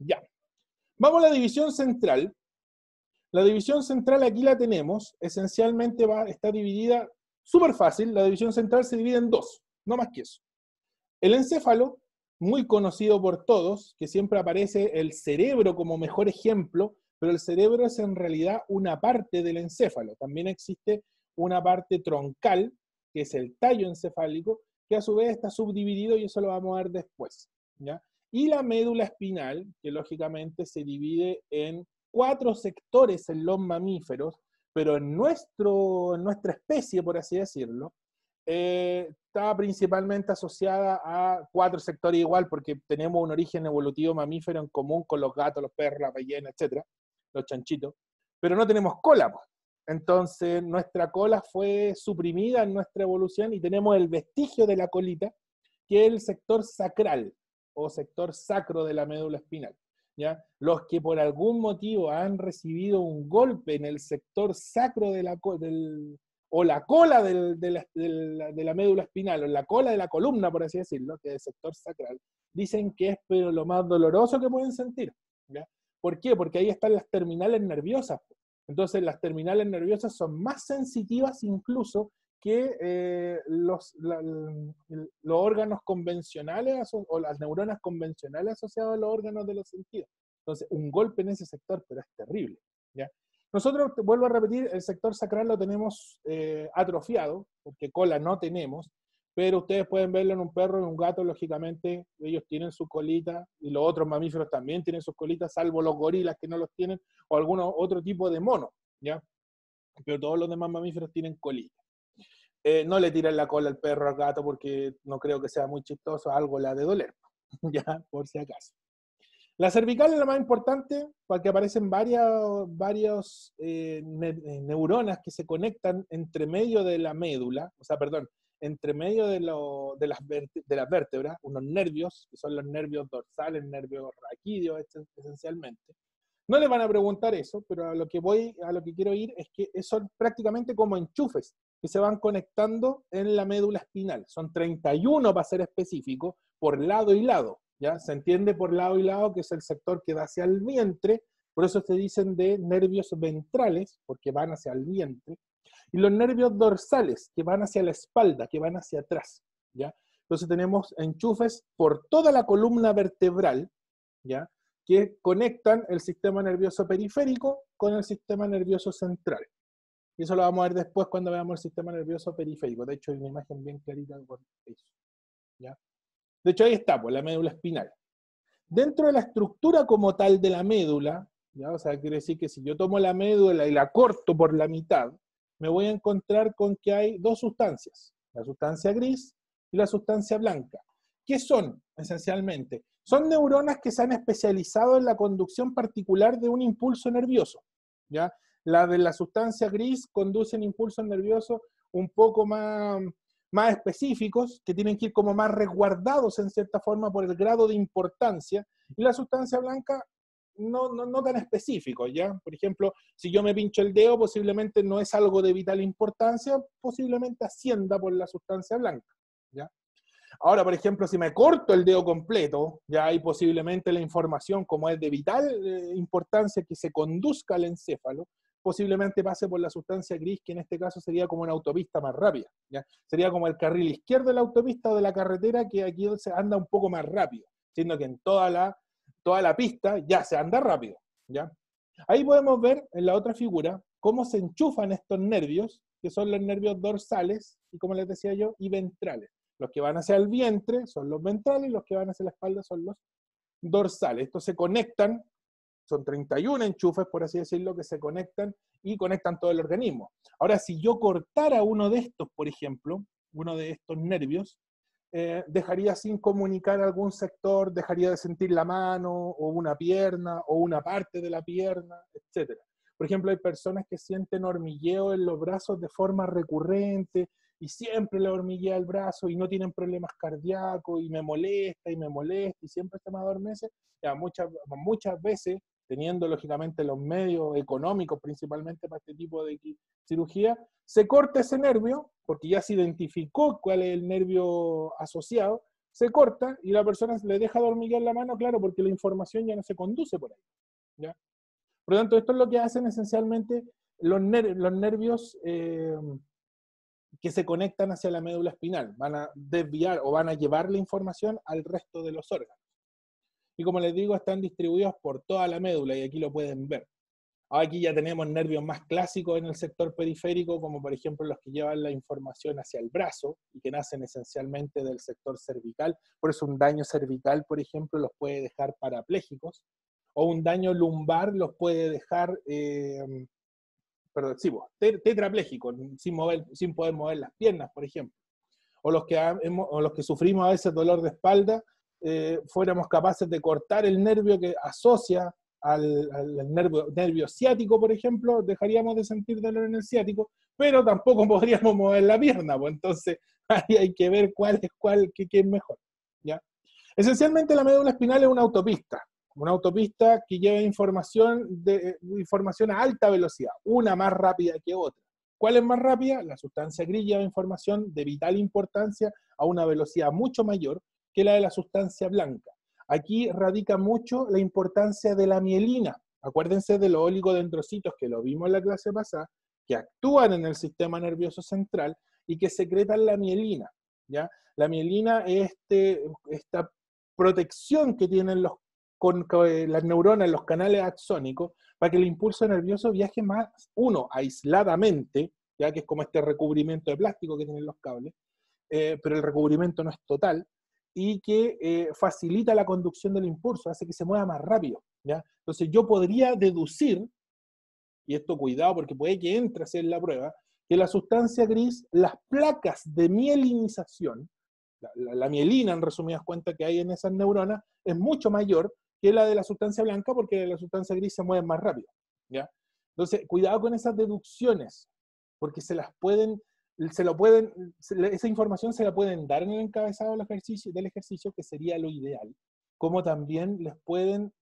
Ya. Vamos a la división central. La división central aquí la tenemos, esencialmente está dividida, súper fácil, la división central se divide en dos, no más que eso. El encéfalo, muy conocido por todos, que siempre aparece el cerebro como mejor ejemplo, pero el cerebro es en realidad una parte del encéfalo. También existe una parte troncal, que es el tallo encefálico, que a su vez está subdividido, y eso lo vamos a ver después, ¿ya? Y la médula espinal, que lógicamente se divide en 4 sectores en los mamíferos, pero en nuestra especie, por así decirlo, está principalmente asociada a 4 sectores igual, porque tenemos un origen evolutivo mamífero en común con los gatos, los perros, las ballenas, etc., los chanchitos, pero no tenemos cola, pues. Entonces nuestra cola fue suprimida en nuestra evolución y tenemos el vestigio de la colita, que es el sector sacral o sector sacro de la médula espinal, ¿ya? Los que por algún motivo han recibido un golpe en el sector sacro de la cola de la médula espinal, o en la cola de la columna, por así decirlo, que es el sector sacral, dicen que es pero lo más doloroso que pueden sentir, ¿ya? ¿Por qué? Porque ahí están las terminales nerviosas. Entonces las terminales nerviosas son más sensitivas incluso que los órganos convencionales o las neuronas convencionales asociadas a los órganos de los sentidos. Entonces un golpe en ese sector, pero es terrible, ¿ya? Nosotros, vuelvo a repetir, el sector sacral lo tenemos atrofiado, porque cola no tenemos, pero ustedes pueden verlo en un perro, en un gato, lógicamente, ellos tienen su colita, y los otros mamíferos también tienen sus colitas, salvo los gorilas que no los tienen, o algún otro tipo de mono, ¿ya? Pero todos los demás mamíferos tienen colita. No le tiren la cola al perro, al gato, porque no creo que sea muy chistoso, algo le ha de doler, ya, por si acaso. La cervical es la más importante, porque aparecen varias neuronas que se conectan entre medio de la médula, entre medio de las vértebras, unos nervios, que son los nervios dorsales, nervios raquídeos, esencialmente. No les van a preguntar eso, pero a lo que quiero ir es que son prácticamente como enchufes que se van conectando en la médula espinal. Son 31 para ser específico, por lado y lado. ¿Ya? Se entiende por lado y lado que es el sector que da hacia el vientre, por eso se dicen de nervios ventrales, porque van hacia el vientre, y los nervios dorsales, que van hacia la espalda, que van hacia atrás, ¿ya? Entonces tenemos enchufes por toda la columna vertebral, ¿ya? Que conectan el sistema nervioso periférico con el sistema nervioso central. Y eso lo vamos a ver después cuando veamos el sistema nervioso periférico. De hecho, hay una imagen bien clarita con eso, ¿ya? De hecho, ahí está, pues, la médula espinal. Dentro de la estructura como tal de la médula, ¿ya? O sea, quiere decir que si yo tomo la médula y la corto por la mitad, me voy a encontrar con que hay 2 sustancias, la sustancia gris y la sustancia blanca. ¿Qué son, esencialmente? Son neuronas que se han especializado en la conducción particular de un impulso nervioso, ¿ya? La de la sustancia gris conducen impulsos nerviosos un poco más específicos, que tienen que ir como más resguardados en cierta forma por el grado de importancia, y la sustancia blanca no tan específico, ¿ya? Por ejemplo, si yo me pincho el dedo, posiblemente no es algo de vital importancia, posiblemente ascienda por la sustancia blanca, ¿ya? Ahora, por ejemplo, si me corto el dedo completo, ya hay posiblemente la información, como es de vital importancia que se conduzca al encéfalo, posiblemente pase por la sustancia gris, que en este caso sería como una autopista más rápida, ¿ya? Sería como el carril izquierdo de la autopista o de la carretera, que aquí se anda un poco más rápido. siendo que en toda la pista ya se anda rápido, ¿ya? Ahí podemos ver en la otra figura cómo se enchufan estos nervios, que son los nervios dorsales, y como les decía yo, y ventrales. Los que van hacia el vientre son los ventrales, y los que van hacia la espalda son los dorsales. Estos se conectan, son 31 enchufes, por así decirlo, que se conectan y conectan todo el organismo. Ahora, si yo cortara uno de estos, por ejemplo, uno de estos nervios, dejaría sin comunicar algún sector, dejaría de sentir la mano, o una pierna, o una parte de la pierna, etc. Por ejemplo, hay personas que sienten hormigueo en los brazos de forma recurrente, y siempre le hormiguea el brazo, y no tienen problemas cardíacos, y me molesta, y siempre se me adormece. Ya, muchas veces, teniendo lógicamente los medios económicos principalmente para este tipo de cirugía, se corta ese nervio, porque ya se identificó cuál es el nervio asociado, se corta y la persona le deja de hormiguear la mano, claro, porque la información ya no se conduce por ahí, ¿ya? Por lo tanto, esto es lo que hacen esencialmente los nervios que se conectan hacia la médula espinal. Van a desviar o van a llevar la información al resto de los órganos. Y como les digo, están distribuidos por toda la médula, y aquí lo pueden ver. Aquí ya tenemos nervios más clásicos en el sector periférico, como por ejemplo los que llevan la información hacia el brazo, y que nacen esencialmente del sector cervical. Por eso un daño cervical, por ejemplo, los puede dejar parapléjicos, o un daño lumbar los puede dejar tetrapléjicos, sin poder mover las piernas, por ejemplo. O los que sufrimos a veces dolor de espalda, fuéramos capaces de cortar el nervio que asocia al nervio ciático, por ejemplo, dejaríamos de sentir dolor en el ciático, pero tampoco podríamos mover la pierna, pues entonces ahí hay que ver qué es mejor, ¿ya? Esencialmente la médula espinal es una autopista que lleva información a alta velocidad, una más rápida que otra. ¿Cuál es más rápida? La sustancia gris lleva información de vital importancia a una velocidad mucho mayor que la de la sustancia blanca. Aquí radica mucho la importancia de la mielina. Acuérdense de los oligodendrocitos, que lo vimos en la clase pasada, que actúan en el sistema nervioso central y que secretan la mielina, ¿ya? La mielina es esta protección que tienen las neuronas en los canales axónicos para que el impulso nervioso viaje más, aisladamente, ya que es como este recubrimiento de plástico que tienen los cables, pero el recubrimiento no es total, y que facilita la conducción del impulso, hace que se mueva más rápido, ¿ya? Entonces yo podría deducir, y esto cuidado porque puede que entre a hacer la prueba, que la sustancia gris, las placas de mielinización, la mielina en resumidas cuentas que hay en esas neuronas, es mucho mayor que la de la sustancia blanca, porque la sustancia gris se mueve más rápido, ¿ya? Entonces, cuidado con esas deducciones, porque esa información se la pueden dar en el encabezado del ejercicio, que sería lo ideal, como también les pueden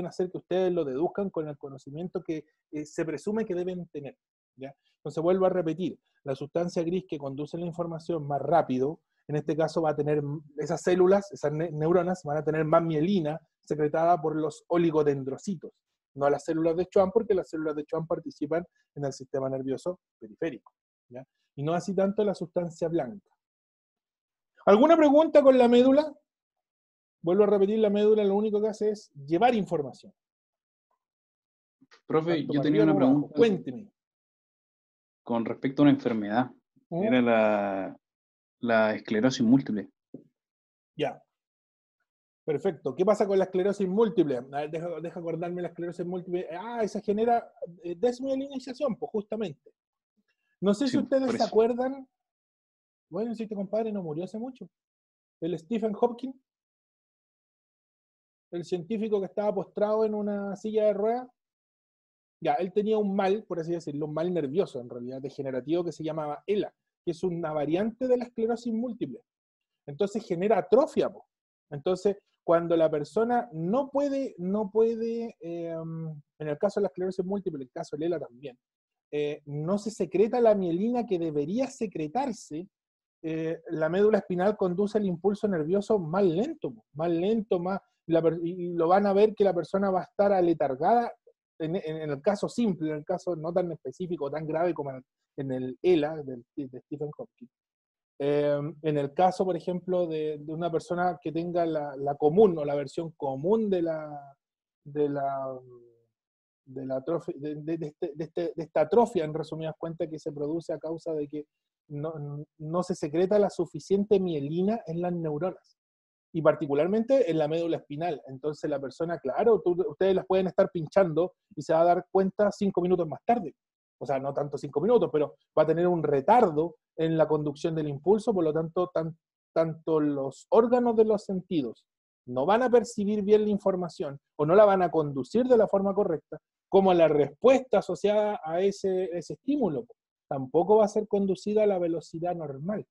hacer que ustedes lo deduzcan con el conocimiento que se presume que deben tener, ¿ya? Entonces vuelvo a repetir, la sustancia gris que conduce la información más rápido, en este caso va a tener esas células, esas neuronas van a tener más mielina secretada por los oligodendrocitos, no las células de Schwann, porque las células de Schwann participan en el sistema nervioso periférico, ¿ya? Y no así tanto la sustancia blanca. ¿Alguna pregunta con la médula? Vuelvo a repetir, la médula lo único que hace es llevar información. Profe, Tanto yo para tenía arriba una como abajo. pregunta Cuénteme. con respecto a una enfermedad. Era la esclerosis múltiple. Ya. Perfecto. ¿Qué pasa con la esclerosis múltiple? A ver, deja acordarme la esclerosis múltiple. Esa genera desmielinización, pues justamente. No sé si ustedes se acuerdan. Bueno, si este compadre no murió hace mucho. El Stephen Hopkins, el científico que estaba postrado en una silla de ruedas. Ya, él tenía un mal, por así decirlo, un mal nervioso en realidad, degenerativo, que se llamaba ELA, que es una variante de la esclerosis múltiple. Entonces genera atrofia, po. Entonces, cuando la persona no puede, en el caso de la esclerosis múltiple, en el caso de ELA también, no se secreta la mielina que debería secretarse, la médula espinal conduce el impulso nervioso más lento, y lo van a ver que la persona va a estar aletargada en el caso simple, en el caso no tan específico, tan grave como en el ELA de Stephen Hopkins. En el caso, por ejemplo, de una persona que tenga la común o la versión común de esta atrofia, en resumidas cuentas, que se produce a causa de que no se secreta la suficiente mielina en las neuronas, y particularmente en la médula espinal. Entonces la persona, claro, ustedes las pueden estar pinchando y se va a dar cuenta 5 minutos más tarde. O sea, no tanto 5 minutos, pero va a tener un retardo en la conducción del impulso, por lo tanto, tanto los órganos de los sentidos no van a percibir bien la información o no la van a conducir de la forma correcta, como la respuesta asociada a ese estímulo tampoco va a ser conducida a la velocidad normal.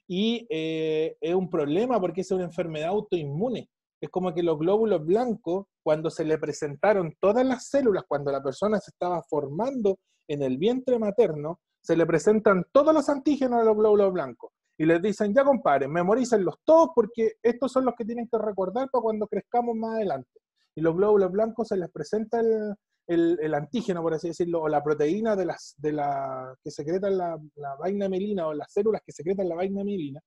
Y es un problema porque es una enfermedad autoinmune. Es como que los glóbulos blancos, cuando se le presentaron todas las células, cuando la persona se estaba formando en el vientre materno, se le presentan todos los antígenos a los glóbulos blancos. Y les dicen, ya compadre, memorícenlos todos porque estos son los que tienen que recordar para cuando crezcamos más adelante. Y los glóbulos blancos se les presenta el antígeno, por así decirlo, o la proteína que secretan la vaina mielina, o las células que secretan la vaina mielina,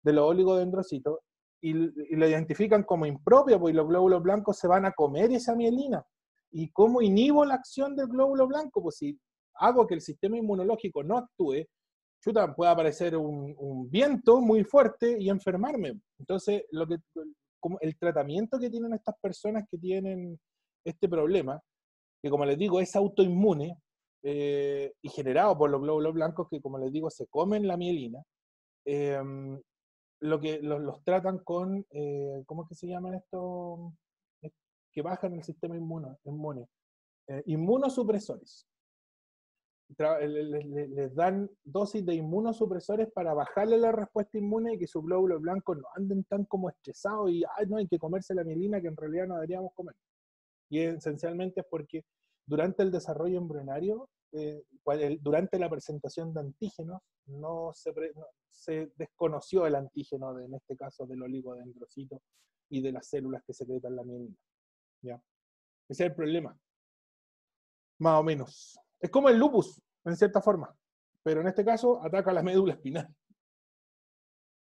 de los oligodendrocitos, y la identifican como impropia, pues los glóbulos blancos se van a comer esa mielina. ¿Y cómo inhibo la acción del glóbulo blanco? Pues si hago que el sistema inmunológico no actúe, puede aparecer un viento muy fuerte y enfermarme. Entonces, como el tratamiento que tienen estas personas que tienen este problema, que como les digo es autoinmune y generado por los glóbulos blancos que, como les digo, se comen la mielina, los tratan con, ¿cómo es que se llaman estos? Que bajan el sistema inmune. Inmunosupresores. Les dan dosis de inmunosupresores para bajarle la respuesta inmune y que sus glóbulos blancos no anden tan como estresados y no hay que comerse la mielina que en realidad no deberíamos comer. Y esencialmente es porque durante el desarrollo embrionario, durante la presentación de antígenos, se desconoció el antígeno, en este caso del oligodendrocito y de las células que secretan la mielina. ¿Ya? Ese es el problema. Más o menos. Es como el lupus, en cierta forma, pero en este caso ataca la médula espinal.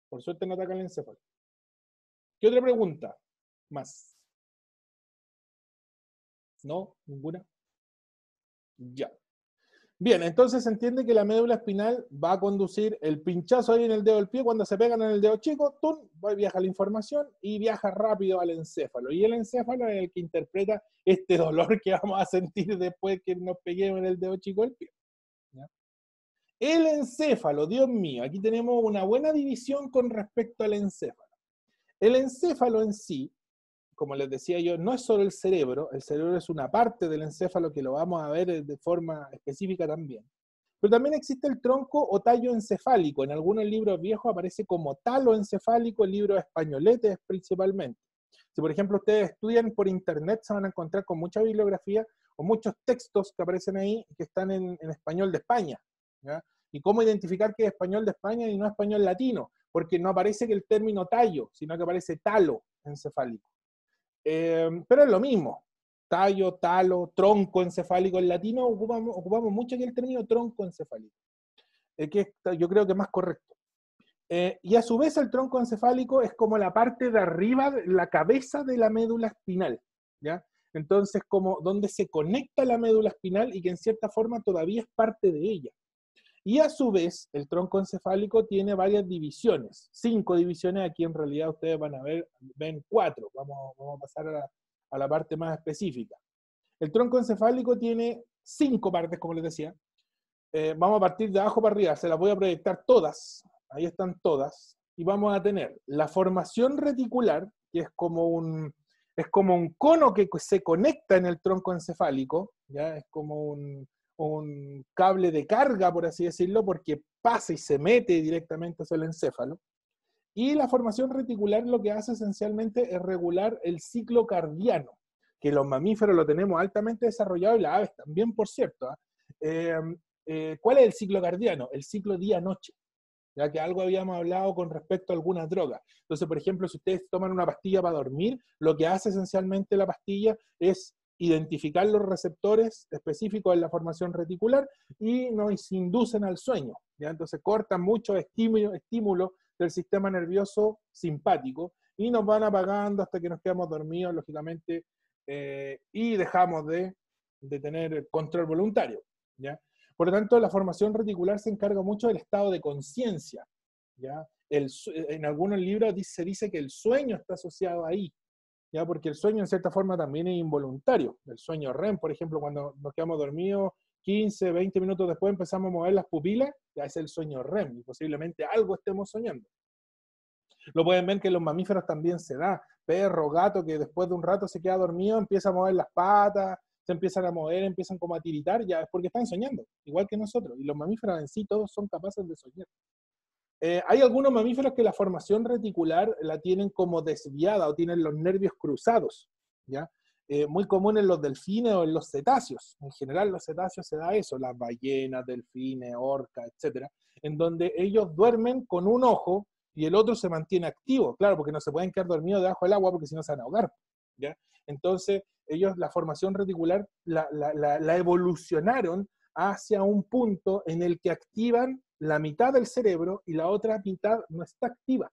Por suerte no ataca el encéfalo. ¿Qué otra pregunta más? ¿No? ¿Ninguna? Ya. Bien, entonces se entiende que la médula espinal va a conducir el pinchazo ahí en el dedo del pie, cuando se pegan en el dedo chico, ¡tum!, viaja la información y viaja rápido al encéfalo. Y el encéfalo es el que interpreta este dolor que vamos a sentir después que nos peguemos en el dedo chico del pie. ¿Ya? El encéfalo, Dios mío, aquí tenemos una buena división con respecto al encéfalo. El encéfalo en sí, como les decía yo, no es solo el cerebro es una parte del encéfalo que lo vamos a ver de forma específica también. Pero también existe el tronco o tallo encefálico. En algunos libros viejos aparece como talo encefálico, en libros españoletes principalmente. Si por ejemplo ustedes estudian por internet, se van a encontrar con mucha bibliografía o muchos textos que aparecen ahí que están en español de España. ¿Ya? Y cómo identificar que es español de España y no español latino, porque no aparece que el término tallo, sino que aparece talo encefálico. Pero es lo mismo, tallo, talo, tronco encefálico. En latino ocupamos mucho aquí el término tronco encefálico, que yo creo que es más correcto. Y a su vez el tronco encefálico es como la parte de arriba, la cabeza de la médula espinal, ¿ya? Entonces como donde se conecta la médula espinal y que en cierta forma todavía es parte de ella. Y a su vez, el tronco encefálico tiene varias divisiones, 5 divisiones, aquí en realidad ustedes van a ven 4, vamos a pasar a la parte más específica. El tronco encefálico tiene 5 partes, como les decía. Vamos a partir de abajo para arriba, se las voy a proyectar todas, ahí están todas, y vamos a tener la formación reticular, que es como un cono que se conecta en el tronco encefálico, ¿ya? Es como un cable de carga, por así decirlo, porque pasa y se mete directamente hacia el encéfalo. Y la formación reticular lo que hace esencialmente es regular el ciclo cardiano, que los mamíferos lo tenemos altamente desarrollado y las aves también, por cierto. ¿Cuál es el ciclo cardiano? El ciclo día-noche, ya que algo habíamos hablado con respecto a algunas drogas. Entonces, por ejemplo, si ustedes toman una pastilla para dormir, lo que hace esencialmente la pastilla es identificar los receptores específicos en la formación reticular y nos inducen al sueño. ¿ya? Entonces cortan muchos estímulos del sistema nervioso simpático y nos van apagando hasta que nos quedamos dormidos, lógicamente, y dejamos de tener control voluntario, ¿ya? Por lo tanto, la formación reticular se encarga mucho del estado de conciencia, ¿ya? En algunos libros se dice que el sueño está asociado ahí, ¿ya? Porque el sueño en cierta forma también es involuntario. El sueño REM, por ejemplo, cuando nos quedamos dormidos, 15, 20 minutos después empezamos a mover las pupilas, ya es el sueño REM, y posiblemente algo estemos soñando. Lo pueden ver que en los mamíferos también se da. Perro, gato, que después de un rato se queda dormido, empieza a mover las patas, se empiezan a mover, empiezan como a tiritar, ya es porque están soñando, igual que nosotros. Y los mamíferos en sí todos son capaces de soñar. Hay algunos mamíferos que la formación reticular la tienen como desviada o tienen los nervios cruzados, ¿ya? Muy común en los delfines o en los cetáceos. En general los cetáceos se da eso, las ballenas, delfines, orcas, etc. En donde ellos duermen con un ojo y el otro se mantiene activo, claro, porque no se pueden quedar dormidos debajo del agua porque si no se van a ahogar, ¿ya? Entonces ellos la formación reticular la evolucionaron hacia un punto en el que activan la mitad del cerebro y la otra mitad no está activa.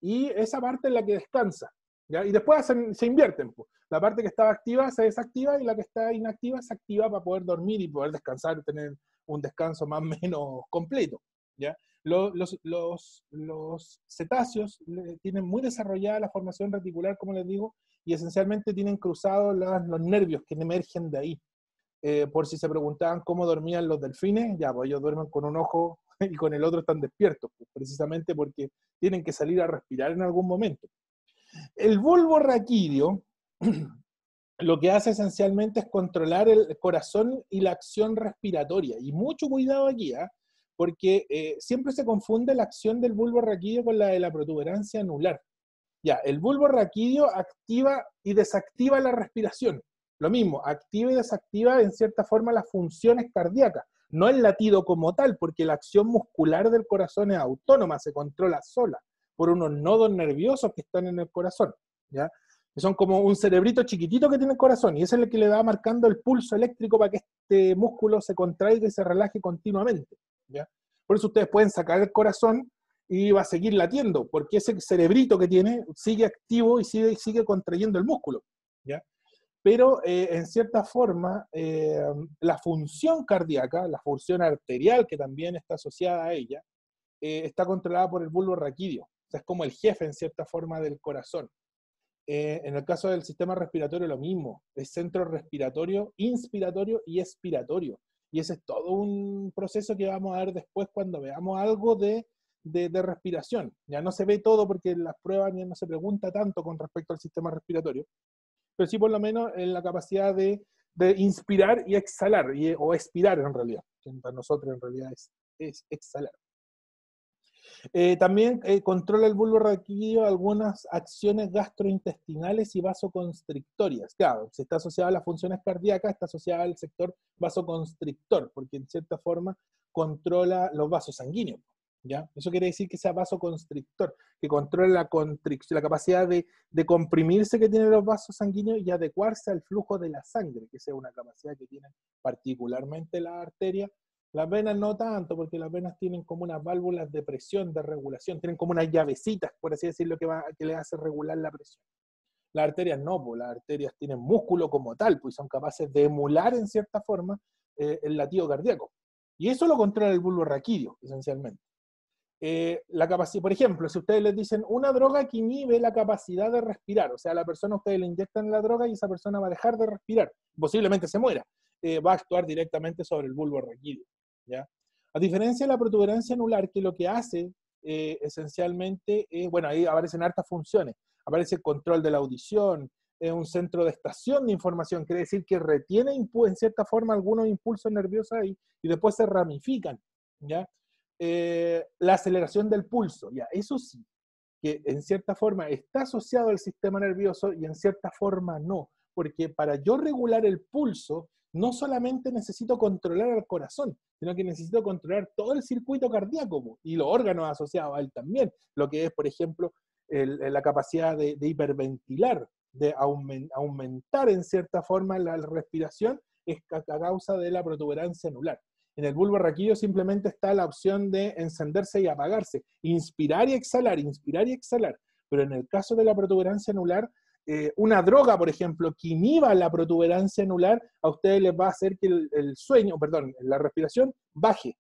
Y esa parte es la que descansa, ¿ya? Y después se invierten. Pues. La parte que estaba activa se desactiva y la que está inactiva se activa para poder dormir y poder descansar, tener un descanso más o menos completo, ¿ya? Los cetáceos tienen muy desarrollada la formación reticular, como les digo, y esencialmente tienen cruzados los nervios que emergen de ahí. Por si se preguntaban cómo dormían los delfines, ya, pues ellos duermen con un ojo y con el otro están despiertos, pues, precisamente porque tienen que salir a respirar en algún momento. El bulbo raquídeo lo que hace esencialmente es controlar el corazón y la acción respiratoria. Y mucho cuidado aquí, ¿eh? Porque siempre se confunde la acción del bulbo raquídeo con la de la protuberancia anular. Ya, el bulbo raquídeo activa y desactiva la respiración. Lo mismo, activa y desactiva en cierta forma las funciones cardíacas. No el latido como tal, porque la acción muscular del corazón es autónoma, se controla sola por unos nodos nerviosos que están en el corazón, ¿ya? Que son como un cerebrito chiquitito que tiene el corazón, y ese es el que le va marcando el pulso eléctrico para que este músculo se contraiga y se relaje continuamente, ¿ya? Por eso ustedes pueden sacar el corazón y va a seguir latiendo, porque ese cerebrito que tiene sigue activo y sigue contrayendo el músculo, ¿ya? Pero en cierta forma, la función cardíaca, la función arterial que también está asociada a ella, está controlada por el bulbo raquídeo. O sea, es como el jefe en cierta forma del corazón. En el caso del sistema respiratorio lo mismo, es centro respiratorio, inspiratorio y expiratorio. Y ese es todo un proceso que vamos a ver después cuando veamos algo de respiración. Ya no se ve todo porque en las pruebas ya no se pregunta tanto con respecto al sistema respiratorio, pero sí por lo menos en la capacidad de inspirar y exhalar, o expirar en realidad, que para nosotros en realidad es exhalar. También controla el bulbo raquídeo algunas acciones gastrointestinales y vasoconstrictorias. Claro, si está asociada a las funciones cardíacas, está asociada al sector vasoconstrictor, porque en cierta forma controla los vasos sanguíneos, ¿ya? Eso quiere decir que sea vasoconstrictor, que controla la capacidad de comprimirse que tienen los vasos sanguíneos y adecuarse al flujo de la sangre, que sea una capacidad que tienen particularmente las arterias. Las venas no tanto, porque las venas tienen como unas válvulas de presión, de regulación, tienen como unas llavecitas, por así decirlo, que les hace regular la presión. Las arterias no, pues las arterias tienen músculo como tal, pues son capaces de emular en cierta forma el latido cardíaco. Y eso lo controla el bulbo raquídeo, esencialmente. La capacidad, por ejemplo, si ustedes les dicen una droga que inhibe la capacidad de respirar, o sea, a la persona ustedes le inyectan la droga y esa persona va a dejar de respirar, posiblemente se muera, va a actuar directamente sobre el bulbo raquídeo, ¿ya? A diferencia de la protuberancia anular, que lo que hace esencialmente, bueno, ahí aparecen hartas funciones, aparece el control de la audición, es un centro de estación de información, quiere decir que retiene en cierta forma algunos impulsos nerviosos ahí y después se ramifican, ¿ya? La aceleración del pulso, ya, eso sí, que en cierta forma está asociado al sistema nervioso y en cierta forma no, porque para yo regular el pulso, no solamente necesito controlar el corazón, sino que necesito controlar todo el circuito cardíaco y los órganos asociados a él también, lo que es, por ejemplo, la capacidad de hiperventilar, de aumentar en cierta forma la respiración, es a causa de la protuberancia anular. En el bulbo raquídeo simplemente está la opción de encenderse y apagarse, inspirar y exhalar, pero en el caso de la protuberancia anular, una droga, por ejemplo, que inhiba la protuberancia anular, a ustedes les va a hacer que la respiración baje.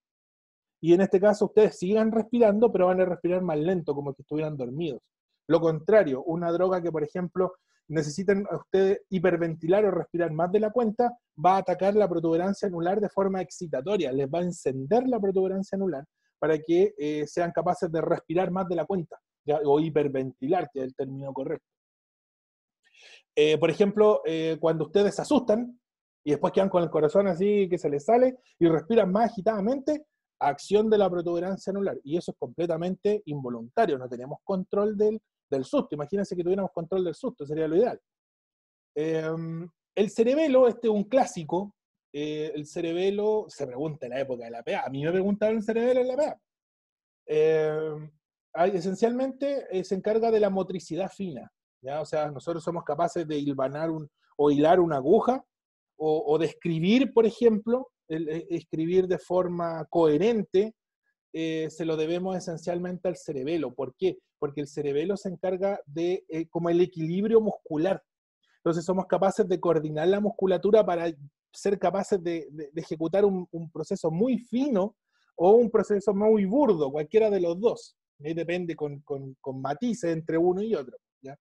Y en este caso ustedes sigan respirando, pero van a respirar más lento, como si estuvieran dormidos. Lo contrario, una droga que, por ejemplo, necesiten a ustedes hiperventilar o respirar más de la cuenta, va a atacar la protuberancia anular de forma excitatoria, les va a encender la protuberancia anular para que sean capaces de respirar más de la cuenta, ¿ya? O hiperventilar, que es el término correcto. Por ejemplo, cuando ustedes se asustan y después quedan con el corazón así que se les sale y respiran más agitadamente, acción de la protuberancia anular, y eso es completamente involuntario, no tenemos control del susto. Imagínense que tuviéramos control del susto, sería lo ideal. El cerebelo, este es un clásico. El cerebelo, se pregunta en la época de la PA, a mí me preguntaron el cerebelo en la PA. Esencialmente se encarga de la motricidad fina, ¿ya? O sea, nosotros somos capaces de hilvanar o hilar una aguja, o de escribir, por ejemplo, escribir de forma coherente, se lo debemos esencialmente al cerebelo. ¿Por qué? Porque el cerebelo se encarga de como el equilibrio muscular. Entonces somos capaces de coordinar la musculatura para ser capaces de ejecutar un proceso muy fino o un proceso muy burdo, cualquiera de los dos. Depende con matices entre uno y otro, ¿ya?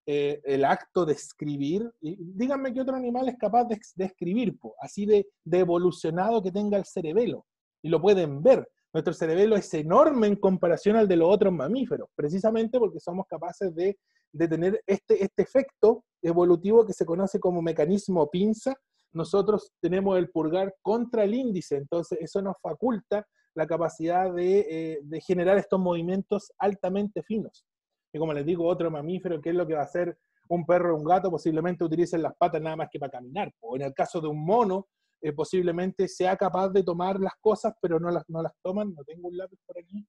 El acto de escribir, y díganme qué otro animal es capaz de escribir, así de evolucionado que tenga el cerebelo, y lo pueden ver. Nuestro cerebelo es enorme en comparación al de los otros mamíferos, precisamente porque somos capaces de tener este efecto evolutivo que se conoce como mecanismo pinza. Nosotros tenemos el pulgar contra el índice, entonces eso nos faculta la capacidad de generar estos movimientos altamente finos. Y como les digo, otro mamífero, ¿qué es lo que va a hacer un perro o un gato? Posiblemente utilicen las patas nada más que para caminar. O en el caso de un mono, posiblemente sea capaz de tomar las cosas, pero no las toman. No tengo un lápiz por aquí.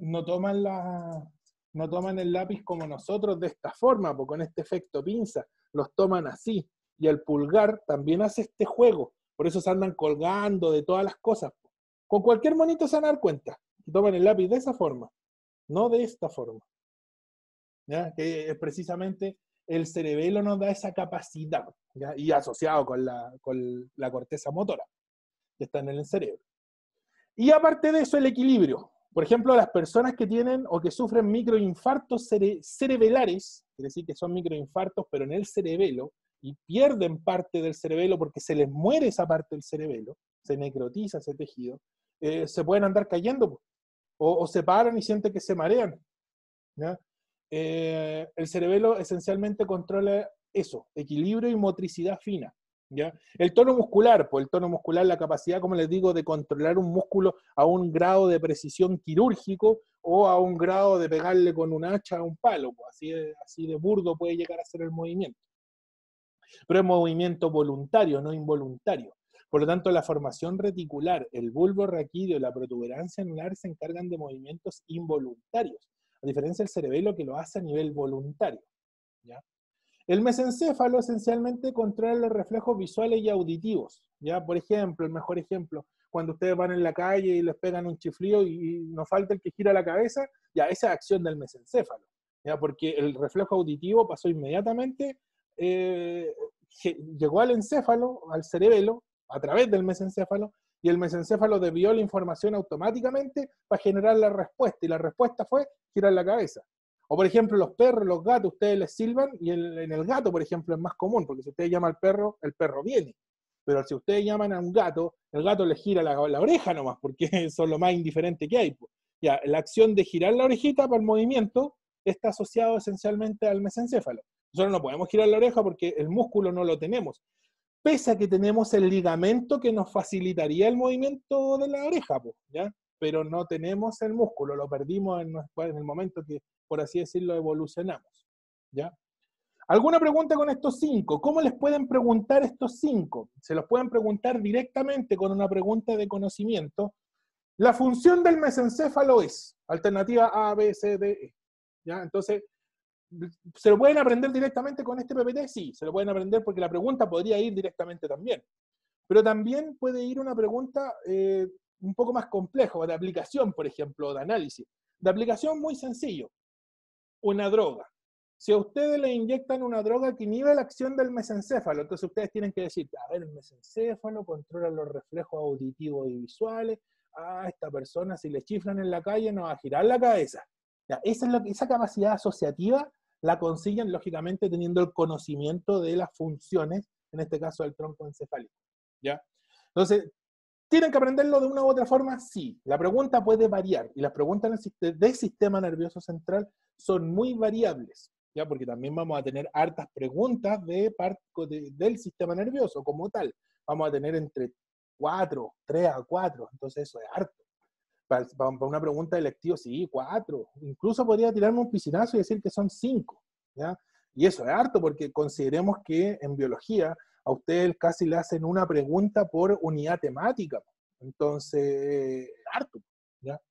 No toman el lápiz como nosotros de esta forma, con este efecto pinza. Los toman así. Y el pulgar también hace este juego. Por eso se andan colgando de todas las cosas. Con cualquier monito se van a dar cuenta. Y toman el lápiz de esa forma, no de esta forma, ¿ya? Que es precisamente el cerebelo nos da esa capacidad, ¿ya? Y asociado con la corteza motora que está en el cerebro. Y aparte de eso, el equilibrio. Por ejemplo, las personas que tienen o que sufren microinfartos cerebelares, quiere decir que son microinfartos, pero en el cerebelo, y pierden parte del cerebelo porque se les muere esa parte del cerebelo, se necrotiza ese tejido, se pueden andar cayendo, o se paran y sienten que se marean, ¿ya? El cerebelo esencialmente controla eso, equilibrio y motricidad fina, ¿ya? El tono muscular, pues el tono muscular, la capacidad, como les digo, de controlar un músculo a un grado de precisión quirúrgico o a un grado de pegarle con un hacha a un palo, pues así de burdo puede llegar a ser el movimiento. Pero es movimiento voluntario, no involuntario. Por lo tanto, la formación reticular, el bulbo raquídeo y la protuberancia anular se encargan de movimientos involuntarios, a diferencia del cerebelo que lo hace a nivel voluntario, ¿ya? El mesencéfalo esencialmente controla los reflejos visuales y auditivos, ¿ya? Por ejemplo, el mejor ejemplo, cuando ustedes van en la calle y les pegan un chiflío y nos falta el que gira la cabeza, ya esa es acción del mesencéfalo, ¿ya? Porque el reflejo auditivo pasó inmediatamente, llegó al encéfalo, al cerebelo, a través del mesencéfalo, y el mesencéfalo desvió la información automáticamente para generar la respuesta, y la respuesta fue girar la cabeza. O por ejemplo, los perros, los gatos, ustedes les silban, y en el gato, por ejemplo, es más común, porque si ustedes llaman al perro, el perro viene. Pero si ustedes llaman a un gato, el gato le gira la oreja nomás, porque son lo más indiferente que hay, pues. Ya, la acción de girar la orejita para el movimiento está asociado esencialmente al mesencéfalo. Nosotros no podemos girar la oreja porque el músculo no lo tenemos, pese a que tenemos el ligamento que nos facilitaría el movimiento de la oreja, pues, ¿ya? Pero no tenemos el músculo, lo perdimos en el momento que, por así decirlo, evolucionamos, ¿ya? ¿Alguna pregunta con estos 5? ¿Cómo les pueden preguntar estos 5? Se los pueden preguntar directamente con una pregunta de conocimiento. La función del mesencéfalo es alternativa A, B, C, D, E, ¿ya? Entonces, ¿se lo pueden aprender directamente con este PPT? Sí, se lo pueden aprender porque la pregunta podría ir directamente también. Pero también puede ir una pregunta un poco más compleja, de aplicación, por ejemplo, de análisis. De aplicación muy sencillo, una droga. Si a ustedes le inyectan una droga que inhibe la acción del mesencéfalo, entonces ustedes tienen que decir, a ver, el mesencéfalo controla los reflejos auditivos y visuales, esta persona si le chiflan en la calle no va a girar la cabeza. Ya, esa capacidad asociativa la consiguen, lógicamente, teniendo el conocimiento de las funciones, en este caso del tronco encefálico. ¿Ya? Entonces, ¿tienen que aprenderlo de una u otra forma? Sí. La pregunta puede variar, y las preguntas del sistema nervioso central son muy variables, ¿ya? Porque también vamos a tener hartas preguntas del sistema nervioso como tal. Vamos a tener entre 3 a 4, entonces eso es harto. Para una pregunta electiva, sí, 4. Incluso podría tirarme un piscinazo y decir que son 5, ¿ya? Y eso es harto, porque consideremos que en biología a ustedes casi le hacen una pregunta por unidad temática. Entonces, harto, ¿ya?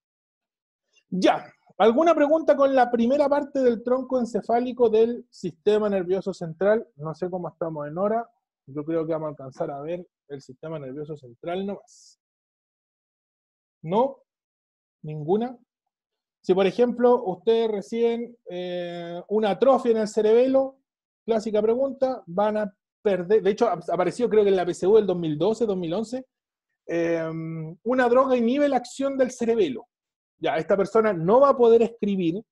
Ya, ¿alguna pregunta con la primera parte del tronco encefálico del sistema nervioso central? No sé cómo estamos en hora. Yo creo que vamos a alcanzar a ver el sistema nervioso central nomás. ¿No? ¿Ninguna? Si, por ejemplo, ustedes reciben una atrofia en el cerebelo, clásica pregunta, van a perder, de hecho, apareció creo que en la PSU del 2012, 2011, una droga inhibe la acción del cerebelo. Ya, esta persona no va a poder escribir,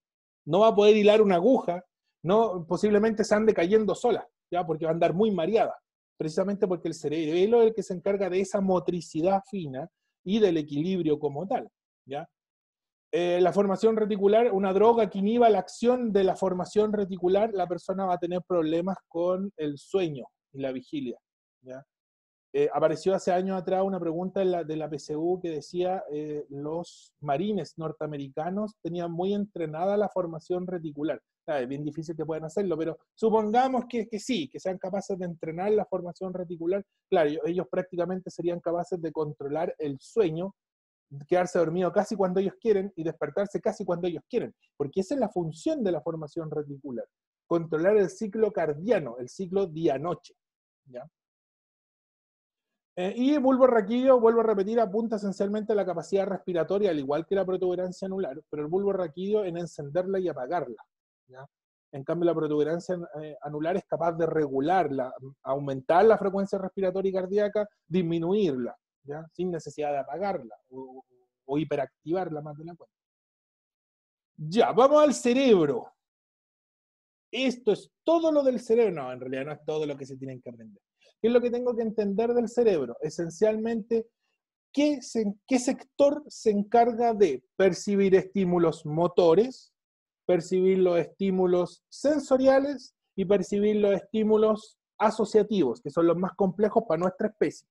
no va a poder hilar una aguja, posiblemente se ande cayendo sola, ya, porque va a andar muy mareada, precisamente porque el cerebelo es el que se encarga de esa motricidad fina y del equilibrio como tal, ¿ya? La formación reticular, una droga que inhiba la acción de la formación reticular, la persona va a tener problemas con el sueño y la vigilia, ¿ya? Apareció hace años atrás una pregunta de la PSU que decía los marines norteamericanos tenían muy entrenada la formación reticular. Es bien difícil que puedan hacerlo, pero supongamos que sí, que sean capaces de entrenar la formación reticular. Claro, ellos prácticamente serían capaces de controlar el sueño, quedarse dormido casi cuando ellos quieren y despertarse casi cuando ellos quieren, porque esa es la función de la formación reticular, controlar el ciclo cardiano, el ciclo día-noche, ¿ya? Y el bulbo raquídeo, vuelvo a repetir, apunta esencialmente a la capacidad respiratoria, al igual que la protuberancia anular, pero el bulbo raquídeo en encenderla y apagarla, ¿ya? En cambio, la protuberancia anular es capaz de regularla, aumentar la frecuencia respiratoria y cardíaca, disminuirla, ¿ya? Sin necesidad de apagarla o hiperactivarla más de la cuenta. Ya, vamos al cerebro. Esto es todo lo del cerebro. No, en realidad no es todo lo que se tienen que aprender. ¿Qué es lo que tengo que entender del cerebro? Esencialmente, ¿qué sector se encarga de percibir estímulos motores, percibir los estímulos sensoriales y percibir los estímulos asociativos, que son los más complejos para nuestra especie?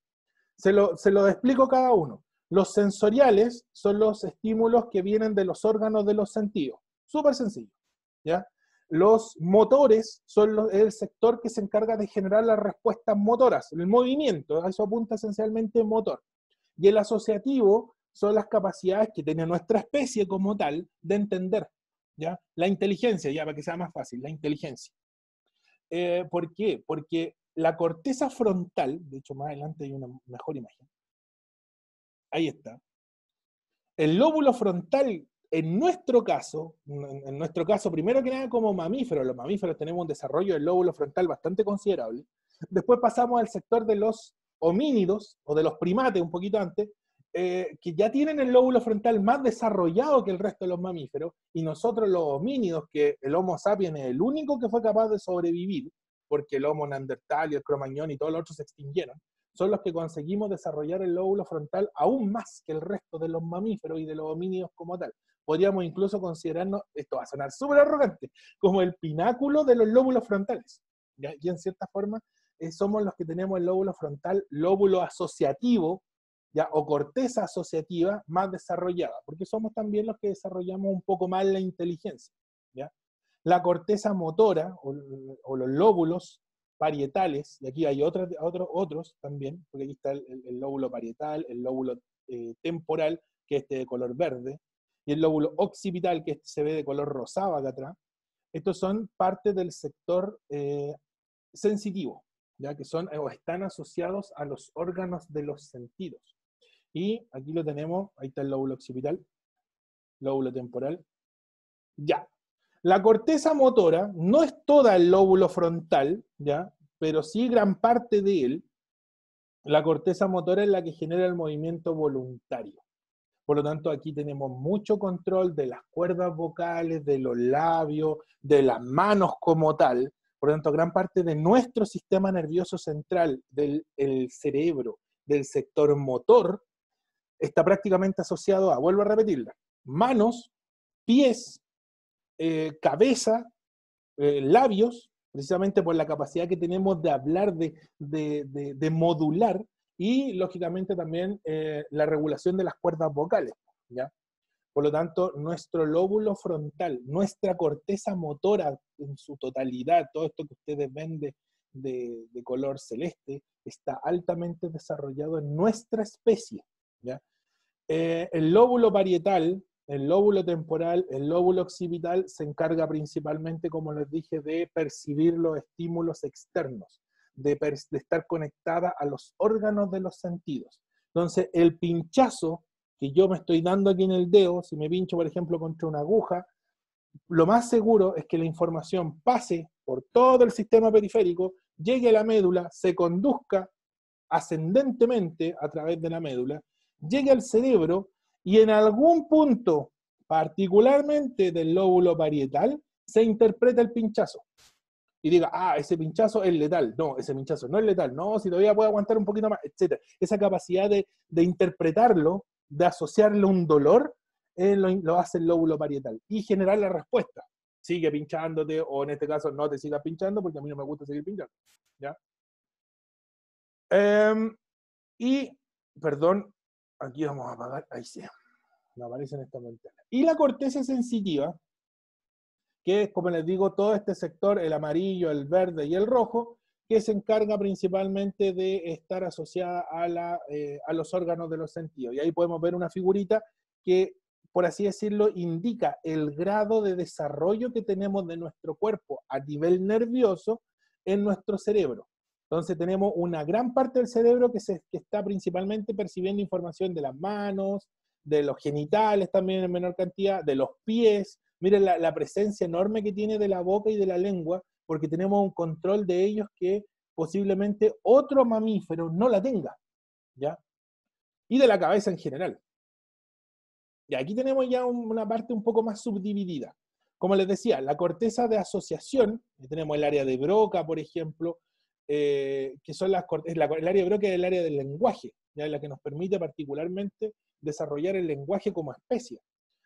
Se lo explico cada uno. Los sensoriales son los estímulos que vienen de los órganos de los sentidos. Súper sencillo, ¿ya? Los motores son el sector que se encarga de generar las respuestas motoras, el movimiento, a eso apunta esencialmente motor. Y el asociativo son las capacidades que tiene nuestra especie como tal de entender, ¿ya? La inteligencia, ya para que sea más fácil, la inteligencia. ¿Por qué? Porque la corteza frontal, de hecho más adelante hay una mejor imagen, ahí está. El lóbulo frontal, en nuestro caso, primero que nada como mamíferos, los mamíferos tenemos un desarrollo del lóbulo frontal bastante considerable. Después pasamos al sector de los homínidos, o de los primates un poquito antes, que ya tienen el lóbulo frontal más desarrollado que el resto de los mamíferos, y nosotros los homínidos, que el Homo sapiens es el único que fue capaz de sobrevivir, porque el Homo neandertal y el Cro-Magnon y todos los otros se extinguieron, son los que conseguimos desarrollar el lóbulo frontal aún más que el resto de los mamíferos y de los homínidos como tal. Podríamos incluso considerarnos, esto va a sonar súper arrogante, como el pináculo de los lóbulos frontales, ¿ya? Y en cierta forma somos los que tenemos el lóbulo frontal, lóbulo asociativo, ¿ya? O corteza asociativa más desarrollada, porque somos también los que desarrollamos un poco más la inteligencia, ¿ya? La corteza motora, o los lóbulos parietales, y aquí hay otros también, porque aquí está el lóbulo parietal, el lóbulo temporal, que es de color verde, y el lóbulo occipital, que se ve de color rosado acá atrás. Estos son parte del sector sensitivo, ya que son o están asociados a los órganos de los sentidos. Y aquí lo tenemos, ahí está el lóbulo occipital, lóbulo temporal. Ya. La corteza motora no es toda el lóbulo frontal, ya, pero sí gran parte de él. La corteza motora es la que genera el movimiento voluntario. Por lo tanto, aquí tenemos mucho control de las cuerdas vocales, de los labios, de las manos como tal. Por lo tanto, gran parte de nuestro sistema nervioso central, del cerebro, del sector motor, está prácticamente asociado a, vuelvo a repetirla, manos, pies, cabeza, labios, precisamente por la capacidad que tenemos de hablar, de modular, y lógicamente también la regulación de las cuerdas vocales, ¿ya? Por lo tanto, nuestro lóbulo frontal, nuestra corteza motora en su totalidad, todo esto que ustedes ven de color celeste, está altamente desarrollado en nuestra especie, ¿ya? El lóbulo parietal, el lóbulo temporal, el lóbulo occipital se encarga principalmente, como les dije, de percibir los estímulos externos, de estar conectada a los órganos de los sentidos. Entonces, el pinchazo que yo me estoy dando aquí en el dedo, si me pincho, por ejemplo, contra una aguja, lo más seguro es que la información pase por todo el sistema periférico, llegue a la médula, se conduzca ascendentemente a través de la médula, llegue al cerebro y en algún punto, particularmente del lóbulo parietal, se interpreta el pinchazo. Y diga, ah, ese pinchazo es letal. No, ese pinchazo no es letal. No, si todavía puede aguantar un poquito más, etc. Esa capacidad de interpretarlo, de asociarle un dolor, lo hace el lóbulo parietal. Y generar la respuesta. Sigue pinchándote, o en este caso no te sigas pinchando, porque a mí no me gusta seguir pinchando. ¿Ya? Y, perdón, aquí vamos a apagar, ahí sí, me aparece en esta ventana. Y la corteza sensitiva, que es, como les digo, todo este sector, el amarillo, el verde y el rojo, que se encarga principalmente de estar asociada a los órganos de los sentidos. Y ahí podemos ver una figurita que, por así decirlo, indica el grado de desarrollo que tenemos de nuestro cuerpo a nivel nervioso en nuestro cerebro. Entonces tenemos una gran parte del cerebro que está principalmente percibiendo información de las manos, de los genitales también en menor cantidad, de los pies. Miren la presencia enorme que tiene de la boca y de la lengua, porque tenemos un control de ellos que posiblemente otro mamífero no la tenga, ¿ya? Y de la cabeza en general. Y aquí tenemos ya una parte un poco más subdividida. Como les decía, la corteza de asociación, tenemos el área de Broca, por ejemplo, que son el área de Broca es el área del lenguaje, ¿ya? La que nos permite particularmente desarrollar el lenguaje como especie.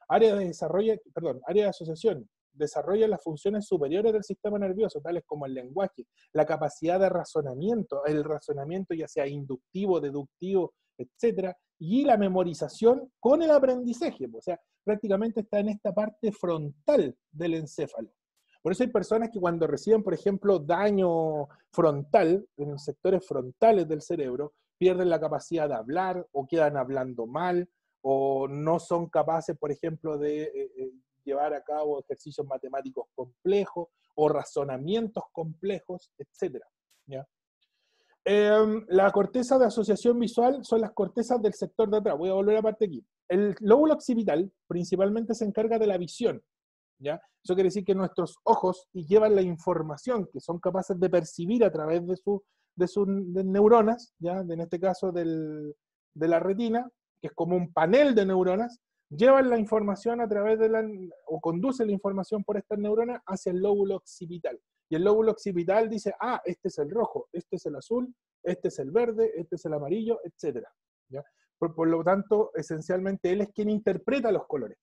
Área de asociación, desarrolla las funciones superiores del sistema nervioso, tales como el lenguaje, la capacidad de razonamiento, el razonamiento ya sea inductivo, deductivo, etcétera, y la memorización con el aprendizaje, o sea, prácticamente está en esta parte frontal del encéfalo. Por eso hay personas que cuando reciben, por ejemplo, daño frontal, en los sectores frontales del cerebro, pierden la capacidad de hablar o quedan hablando mal, o no son capaces, por ejemplo, de llevar a cabo ejercicios matemáticos complejos o razonamientos complejos, etc. ¿Ya? La corteza de asociación visual son las cortezas del sector de atrás. Voy a volver a parte aquí. El lóbulo occipital principalmente se encarga de la visión, ¿ya? Eso quiere decir que nuestros ojos llevan la información que son capaces de percibir a través de sus neuronas, ¿ya? En este caso de la retina, que es como un panel de neuronas, llevan la información a través o conducen la información por estas neuronas hacia el lóbulo occipital. Y el lóbulo occipital dice, ah, este es el rojo, este es el azul, este es el verde, este es el amarillo, etc. ¿Ya? Por lo tanto, esencialmente, él es quien interpreta los colores.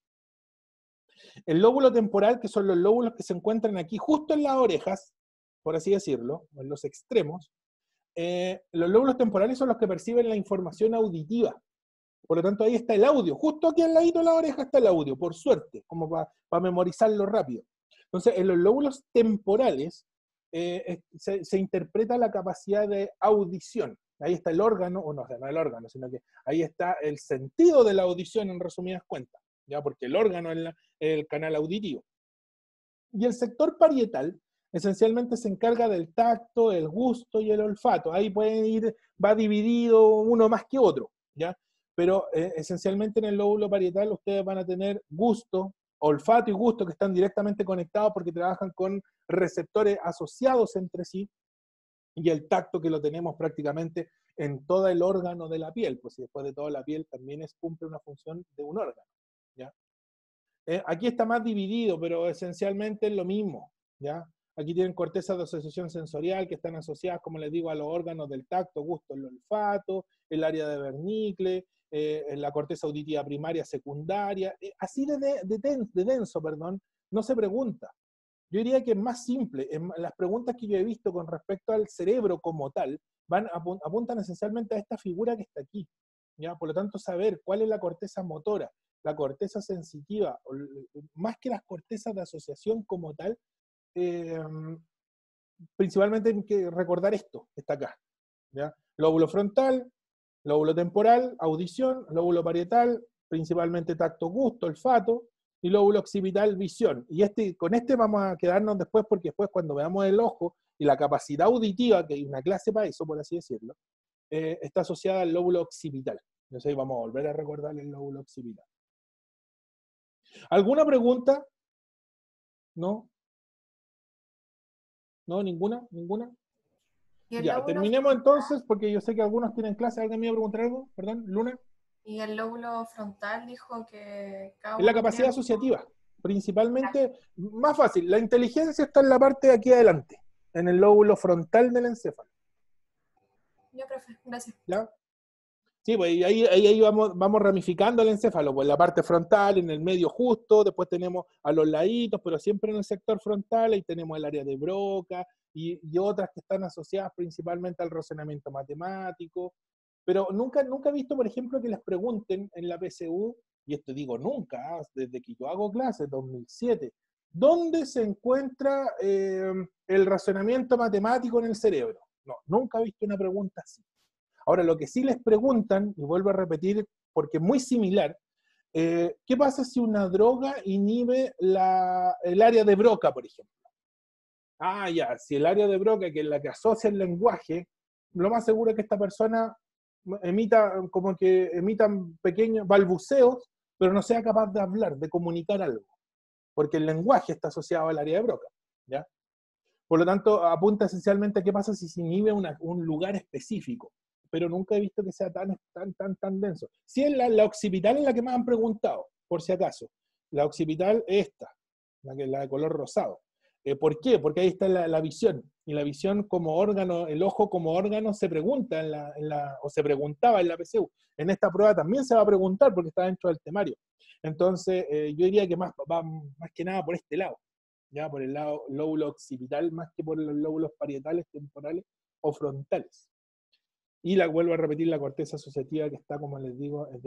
El lóbulo temporal, que son los lóbulos que se encuentran aquí justo en las orejas, por así decirlo, en los extremos, los lóbulos temporales son los que perciben la información auditiva. Por lo tanto, ahí está el audio. Justo aquí al ladito de la oreja está el audio, por suerte, como para memorizarlo rápido. Entonces, en los lóbulos temporales se interpreta la capacidad de audición. Ahí está el órgano, o no, no el órgano, sino que ahí está el sentido de la audición en resumidas cuentas, ¿ya? Porque el órgano es el canal auditivo. Y el sector parietal esencialmente se encarga del tacto, el gusto y el olfato. Ahí pueden ir, va dividido uno más que otro, ¿ya? Pero esencialmente en el lóbulo parietal ustedes van a tener gusto, olfato y gusto que están directamente conectados porque trabajan con receptores asociados entre sí, y el tacto que lo tenemos prácticamente en todo el órgano de la piel, pues si después de todo la piel también cumple una función de un órgano, ¿ya? Aquí está más dividido, pero esencialmente es lo mismo, ¿ya? Aquí tienen cortezas de asociación sensorial que están asociadas, como les digo, a los órganos del tacto, gusto, el olfato, el área de Wernicke, la corteza auditiva primaria, secundaria, así de denso, perdón, no se pregunta. Yo diría que es más simple. Las preguntas que yo he visto con respecto al cerebro como tal apuntan esencialmente a esta figura que está aquí, ¿ya? Por lo tanto, saber cuál es la corteza motora, la corteza sensitiva, más que las cortezas de asociación como tal, principalmente hay que recordar esto, que está acá, ¿ya? Lóbulo frontal, lóbulo temporal, audición, lóbulo parietal, principalmente tacto, gusto, olfato, y lóbulo occipital, visión. Y con este vamos a quedarnos después, porque después cuando veamos el ojo y la capacidad auditiva, que hay una clase para eso, por así decirlo, está asociada al lóbulo occipital. Entonces ahí vamos a volver a recordar el lóbulo occipital. ¿Alguna pregunta? ¿No? ¿No? ¿Ninguna? ¿Ninguna? Ya, terminemos entonces, porque yo sé que algunos tienen clase. ¿Alguien me iba a preguntar algo? Perdón, Luna. Y el lóbulo frontal dijo que cada Es la uno capacidad tenía... asociativa. Principalmente, más fácil, la inteligencia está en la parte de aquí adelante, en el lóbulo frontal del encéfalo. Ya, profe, gracias. ¿Ya? Sí, pues y ahí vamos ramificando el encéfalo, pues la parte frontal, en el medio justo, después tenemos a los laditos, pero siempre en el sector frontal, ahí tenemos el área de Broca y otras que están asociadas principalmente al razonamiento matemático, pero nunca he visto, por ejemplo, que les pregunten en la PSU, y esto digo nunca, desde que yo hago clases, 2007, ¿dónde se encuentra el razonamiento matemático en el cerebro? No, nunca he visto una pregunta así. Ahora, lo que sí les preguntan, y vuelvo a repetir porque es muy similar, ¿qué pasa si una droga inhibe el área de Broca, por ejemplo? Ah, ya, si el área de Broca, que es la que asocia el lenguaje, lo más seguro es que esta persona emita pequeños balbuceos, pero no sea capaz de hablar, de comunicar algo, porque el lenguaje está asociado al área de Broca, ¿ya? Por lo tanto, apunta esencialmente a qué pasa si se inhibe un lugar específico, pero nunca he visto que sea tan denso. Sí, la occipital es la que me han preguntado, por si acaso. La occipital es esta, la de color rosado. ¿Por qué? Porque ahí está la visión, y la visión como órgano, el ojo como órgano se pregunta o se preguntaba en la PSU. En esta prueba también se va a preguntar porque está dentro del temario. Entonces, yo diría que va más que nada por este lado, ya por el lado lóbulo occipital más que por los lóbulos parietales, temporales o frontales. Y vuelvo a repetir, la corteza asociativa que está, como les digo, es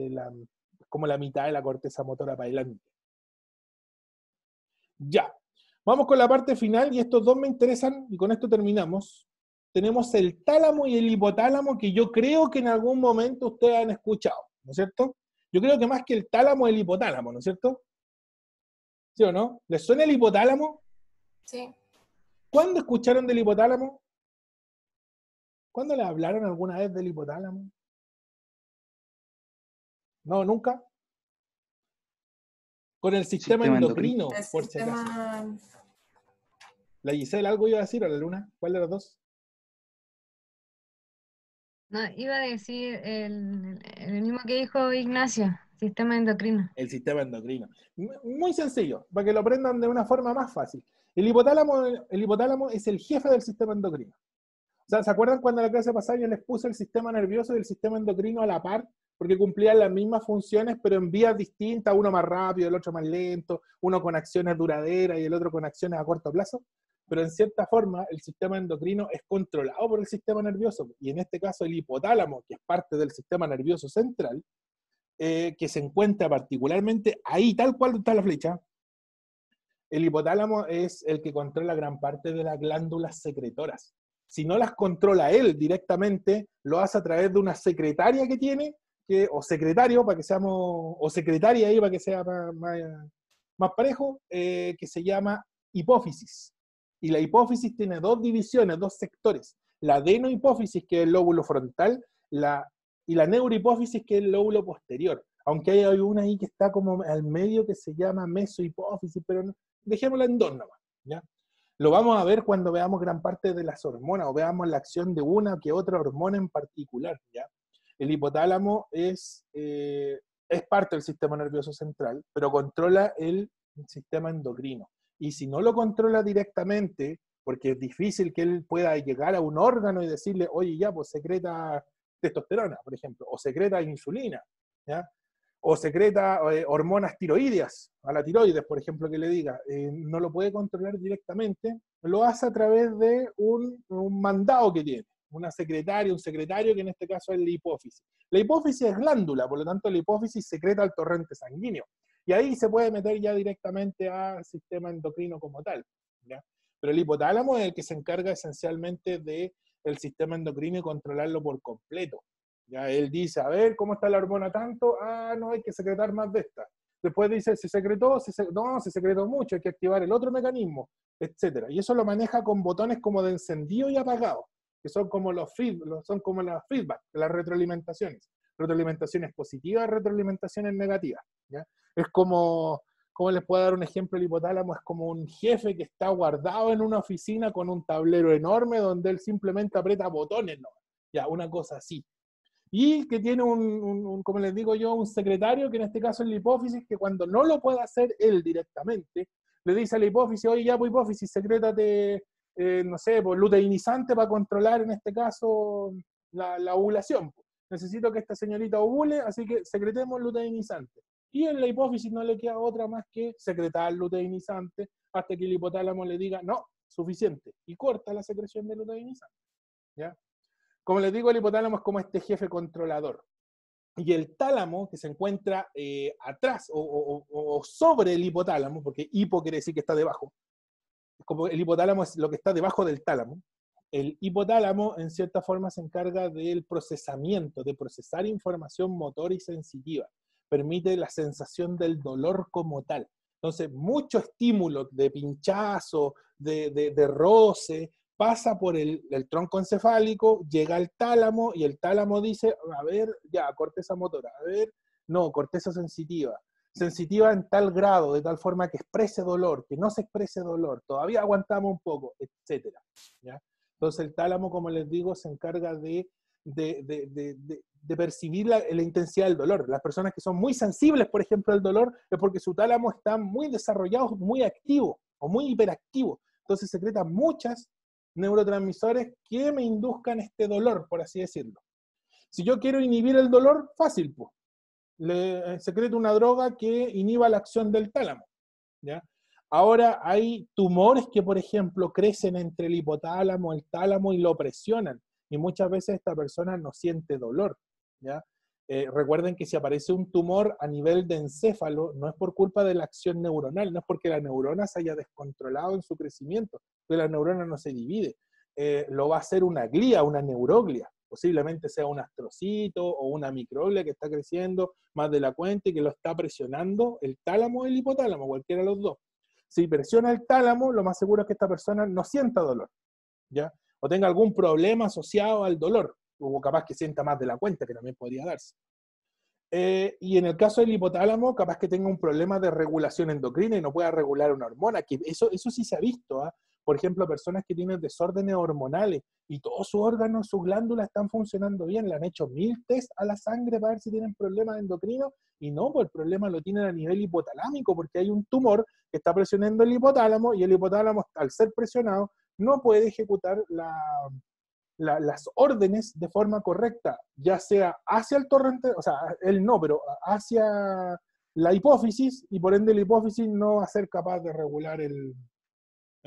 como la mitad de la corteza motora para adelante. Ya, vamos con la parte final, y estos dos me interesan, y con esto terminamos. Tenemos el tálamo y el hipotálamo, que yo creo que en algún momento ustedes han escuchado, ¿no es cierto? Yo creo que más que el tálamo, el hipotálamo, ¿no es cierto? ¿Sí o no? ¿Les suena el hipotálamo? Sí. ¿Cuándo escucharon del hipotálamo? ¿Cuándo les hablaron alguna vez del hipotálamo? ¿No, nunca? Con el sistema endocrino, por si acaso. ¿La Giselle algo iba a decir o la Luna? ¿Cuál de los dos? No, iba a decir el mismo que dijo Ignacio, sistema endocrino. El sistema endocrino. Muy sencillo, para que lo aprendan de una forma más fácil. El hipotálamo es el jefe del sistema endocrino. O sea, ¿se acuerdan cuando en la clase pasada yo les puse el sistema nervioso y el sistema endocrino a la par? Porque cumplían las mismas funciones, pero en vías distintas, uno más rápido, el otro más lento, uno con acciones duraderas y el otro con acciones a corto plazo. Pero en cierta forma, el sistema endocrino es controlado por el sistema nervioso, y en este caso el hipotálamo, que es parte del sistema nervioso central, que se encuentra particularmente ahí, tal cual está la flecha. El hipotálamo es el que controla gran parte de las glándulas secretoras. Si no las controla él directamente, lo hace a través de una secretaria que tiene, o secretario, para que seamos, o secretaria ahí para que sea más parejo, que se llama hipófisis. Y la hipófisis tiene dos divisiones, dos sectores. La adenohipófisis, que es el lóbulo frontal, y la neurohipófisis, que es el lóbulo posterior. Aunque hay una ahí que está como al medio que se llama mesohipófisis, pero no, dejémosla en dos nomás, ¿ya? Lo vamos a ver cuando veamos gran parte de las hormonas, o veamos la acción de una que otra hormona en particular, ¿ya? El hipotálamo es parte del sistema nervioso central, pero controla el sistema endocrino. Y si no lo controla directamente, porque es difícil que él pueda llegar a un órgano y decirle, oye, ya, pues secreta testosterona, por ejemplo, o secreta insulina, ¿ya? O secreta hormonas tiroideas, a la tiroides, por ejemplo, que le diga, no lo puede controlar directamente, lo hace a través de un mandado que tiene, una secretaria, un secretario, que en este caso es la hipófisis. La hipófisis es glándula, por lo tanto la hipófisis secreta el torrente sanguíneo, y ahí se puede meter ya directamente al sistema endocrino como tal, ¿ya? Pero el hipotálamo es el que se encarga esencialmente del sistema endocrino y controlarlo por completo. Ya él dice, a ver, ¿cómo está la hormona tanto? Ah, no, hay que secretar más de esta. Después dice, ¿se secretó? No, se secretó mucho, hay que activar el otro mecanismo, etc. Y eso lo maneja con botones como de encendido y apagado, que son como las feedback, las retroalimentaciones. Retroalimentaciones positivas, retroalimentaciones negativas, ¿ya? Es como les puedo dar un ejemplo, el hipotálamo es como un jefe que está guardado en una oficina con un tablero enorme donde él simplemente aprieta botones, ¿no? Ya, una cosa así. Y que tiene como les digo yo, un secretario, que en este caso es la hipófisis, que cuando no lo puede hacer él directamente, le dice a la hipófisis, oye, ya, pues hipófisis, secrétate, no sé, pues luteinizante para controlar, en este caso, la ovulación. Necesito que esta señorita ovule, así que secretemos luteinizante. Y en la hipófisis no le queda otra más que secretar luteinizante hasta que el hipotálamo le diga, no, suficiente, y corta la secreción de luteinizante, ¿ya? Como les digo, el hipotálamo es como este jefe controlador. Y el tálamo, que se encuentra atrás o sobre el hipotálamo, porque hipo quiere decir que está debajo, como el hipotálamo es lo que está debajo del tálamo, el hipotálamo en cierta forma se encarga del procesamiento, de procesar información motora y sensitiva. Permite la sensación del dolor como tal. Entonces, mucho estímulo de pinchazo, de roce, pasa por el tronco encefálico, llega al tálamo, y el tálamo dice, a ver, ya, corteza motora, a ver, no, corteza sensitiva. Sensitiva en tal grado, de tal forma que exprese dolor, que no se exprese dolor, todavía aguantamos un poco, etc. ¿Ya? Entonces el tálamo, como les digo, se encarga de percibir la intensidad del dolor. Las personas que son muy sensibles, por ejemplo, al dolor, es porque su tálamo está muy desarrollado, muy activo, o muy hiperactivo. Entonces secreta muchas neurotransmisores que me induzcan este dolor, por así decirlo. Si yo quiero inhibir el dolor, fácil, pues. Le secreto una droga que inhiba la acción del tálamo, ¿ya? Ahora hay tumores que, por ejemplo, crecen entre el hipotálamo, el tálamo, y lo presionan, y muchas veces esta persona no siente dolor, ¿ya? Recuerden que si aparece un tumor a nivel de encéfalo, no es por culpa de la acción neuronal, no es porque la neurona se haya descontrolado en su crecimiento, porque la neurona no se divide, lo va a hacer una glía, una neuroglia. Posiblemente sea un astrocito o una microglia que está creciendo más de la cuenta y que lo está presionando el tálamo o el hipotálamo, cualquiera de los dos. Si presiona el tálamo, lo más seguro es que esta persona no sienta dolor, ¿ya? O tenga algún problema asociado al dolor, o capaz que sienta más de la cuenta, que también podría darse. Y en el caso del hipotálamo, capaz que tenga un problema de regulación endocrina y no pueda regular una hormona, que eso sí se ha visto, ¿eh? Por ejemplo, personas que tienen desórdenes hormonales y todos sus órganos, sus glándulas están funcionando bien, le han hecho 1000 test a la sangre para ver si tienen problemas endocrinos, y no, pues el problema lo tienen a nivel hipotalámico, porque hay un tumor que está presionando el hipotálamo, y el hipotálamo, al ser presionado, no puede ejecutar las órdenes de forma correcta, ya sea hacia el torrente, o sea, él no, pero hacia la hipófisis, y por ende la hipófisis no va a ser capaz de regular el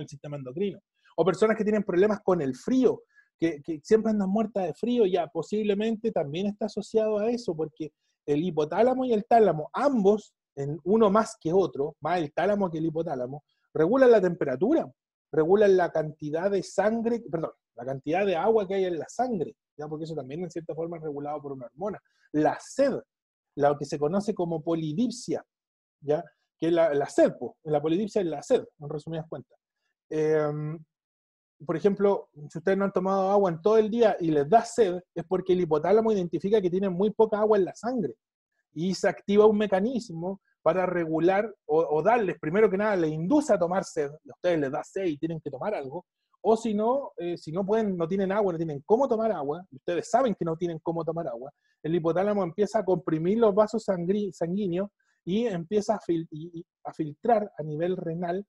sistema endocrino. O personas que tienen problemas con el frío, que siempre andan muertas de frío, ya posiblemente también está asociado a eso, porque el hipotálamo y el tálamo, ambos, en uno más que otro, más el tálamo que el hipotálamo, regulan la temperatura, regulan la cantidad de sangre, perdón, la cantidad de agua que hay en la sangre, ¿ya? Porque eso también en cierta forma es regulado por una hormona. La sed, lo que se conoce como polidipsia, ¿ya? Que es la sed, la polidipsia es la sed, en resumidas cuentas. por ejemplo, si ustedes no han tomado agua en todo el día y les da sed, es porque el hipotálamo identifica que tienen muy poca agua en la sangre y se activa un mecanismo para regular o darles, primero que nada, les induce a tomar sed, a ustedes les da sed y tienen que tomar algo, o si no pueden, no tienen agua, no tienen cómo tomar agua, y ustedes saben que no tienen cómo tomar agua, el hipotálamo empieza a comprimir los vasos sanguíneos y empieza a filtrar a nivel renal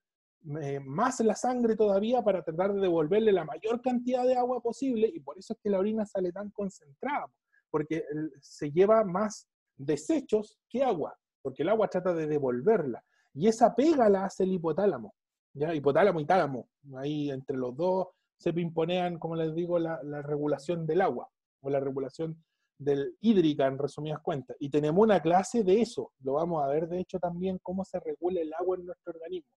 más la sangre todavía para tratar de devolverle la mayor cantidad de agua posible, y por eso es que la orina sale tan concentrada, porque se lleva más desechos que agua, porque el agua trata de devolverla, y esa pega la hace el hipotálamo, ¿ya? Hipotálamo y tálamo, ahí entre los dos se pimponean, como les digo, la regulación del agua, o la regulación hídrica, en resumidas cuentas, y tenemos una clase de eso, lo vamos a ver de hecho también, cómo se regula el agua en nuestro organismo.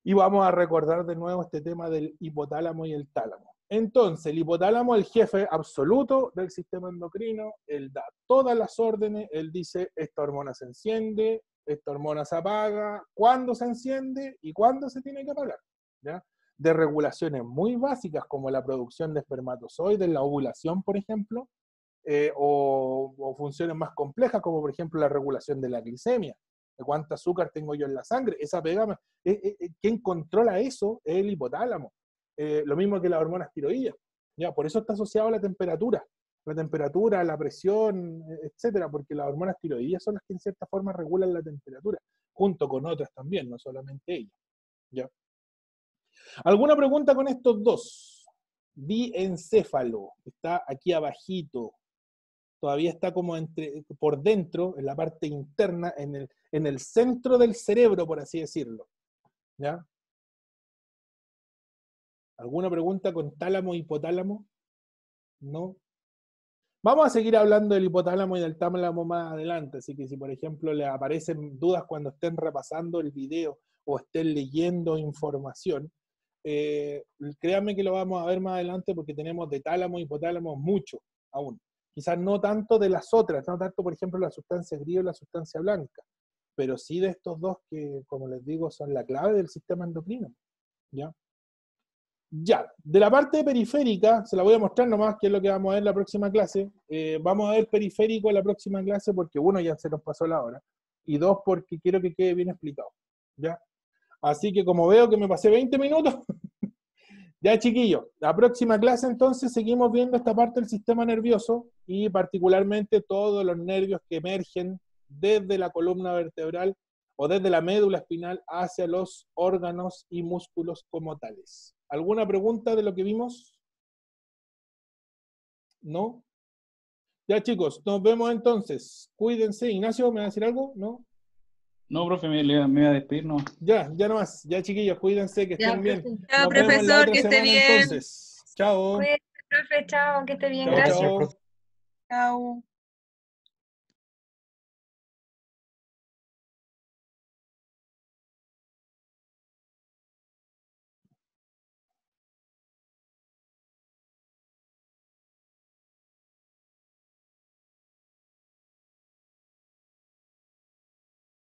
Y vamos a recordar de nuevo este tema del hipotálamo y el tálamo. Entonces, el hipotálamo es el jefe absoluto del sistema endocrino, él da todas las órdenes, él dice, esta hormona se enciende, esta hormona se apaga, cuándo se enciende y cuándo se tiene que apagar, ¿ya? De regulaciones muy básicas, como la producción de espermatozoides, la ovulación, por ejemplo, o funciones más complejas, como por ejemplo la regulación de la glicemia, de cuánto azúcar tengo yo en la sangre, esa pegama, ¿quién controla eso? Es el hipotálamo. Lo mismo que las hormonas tiroides, ¿ya? Por eso está asociado a la temperatura, la presión, etcétera, porque las hormonas tiroides son las que en cierta forma regulan la temperatura, junto con otras también, no solamente ellas, ¿ya? ¿Alguna pregunta con estos dos? Diencéfalo, está aquí abajito, todavía está como por dentro, en la parte interna, en el centro del cerebro, por así decirlo, ¿ya? ¿Alguna pregunta con tálamo e hipotálamo? ¿No? Vamos a seguir hablando del hipotálamo y del tálamo más adelante, así que si por ejemplo les aparecen dudas cuando estén repasando el video o estén leyendo información, créanme que lo vamos a ver más adelante porque tenemos de tálamo y hipotálamo mucho aún. Quizás no tanto de las otras, no tanto por ejemplo la sustancia gris o la sustancia blanca, pero sí de estos dos que, como les digo, son la clave del sistema endocrino, ¿ya? Ya, de la parte periférica, se la voy a mostrar nomás, que es lo que vamos a ver en la próxima clase. Vamos a ver periférico en la próxima clase porque uno, ya se nos pasó la hora, y dos, porque quiero que quede bien explicado, ¿ya? Así que como veo que me pasé 20 minutos, ya chiquillos, la próxima clase entonces seguimos viendo esta parte del sistema nervioso y particularmente todos los nervios que emergen desde la columna vertebral o desde la médula espinal hacia los órganos y músculos como tales. ¿Alguna pregunta de lo que vimos? ¿No? Ya chicos, nos vemos entonces. Cuídense. Ignacio, ¿me va a decir algo? ¿No? No, profe, me iba a despedir, no. Ya nomás. Ya chiquillos, cuídense, que estén bien. Chao, Nos vemos la otra semana entonces. Chao. Cuídense, profe, chao, que esté bien, Chao, gracias. chao. Chao.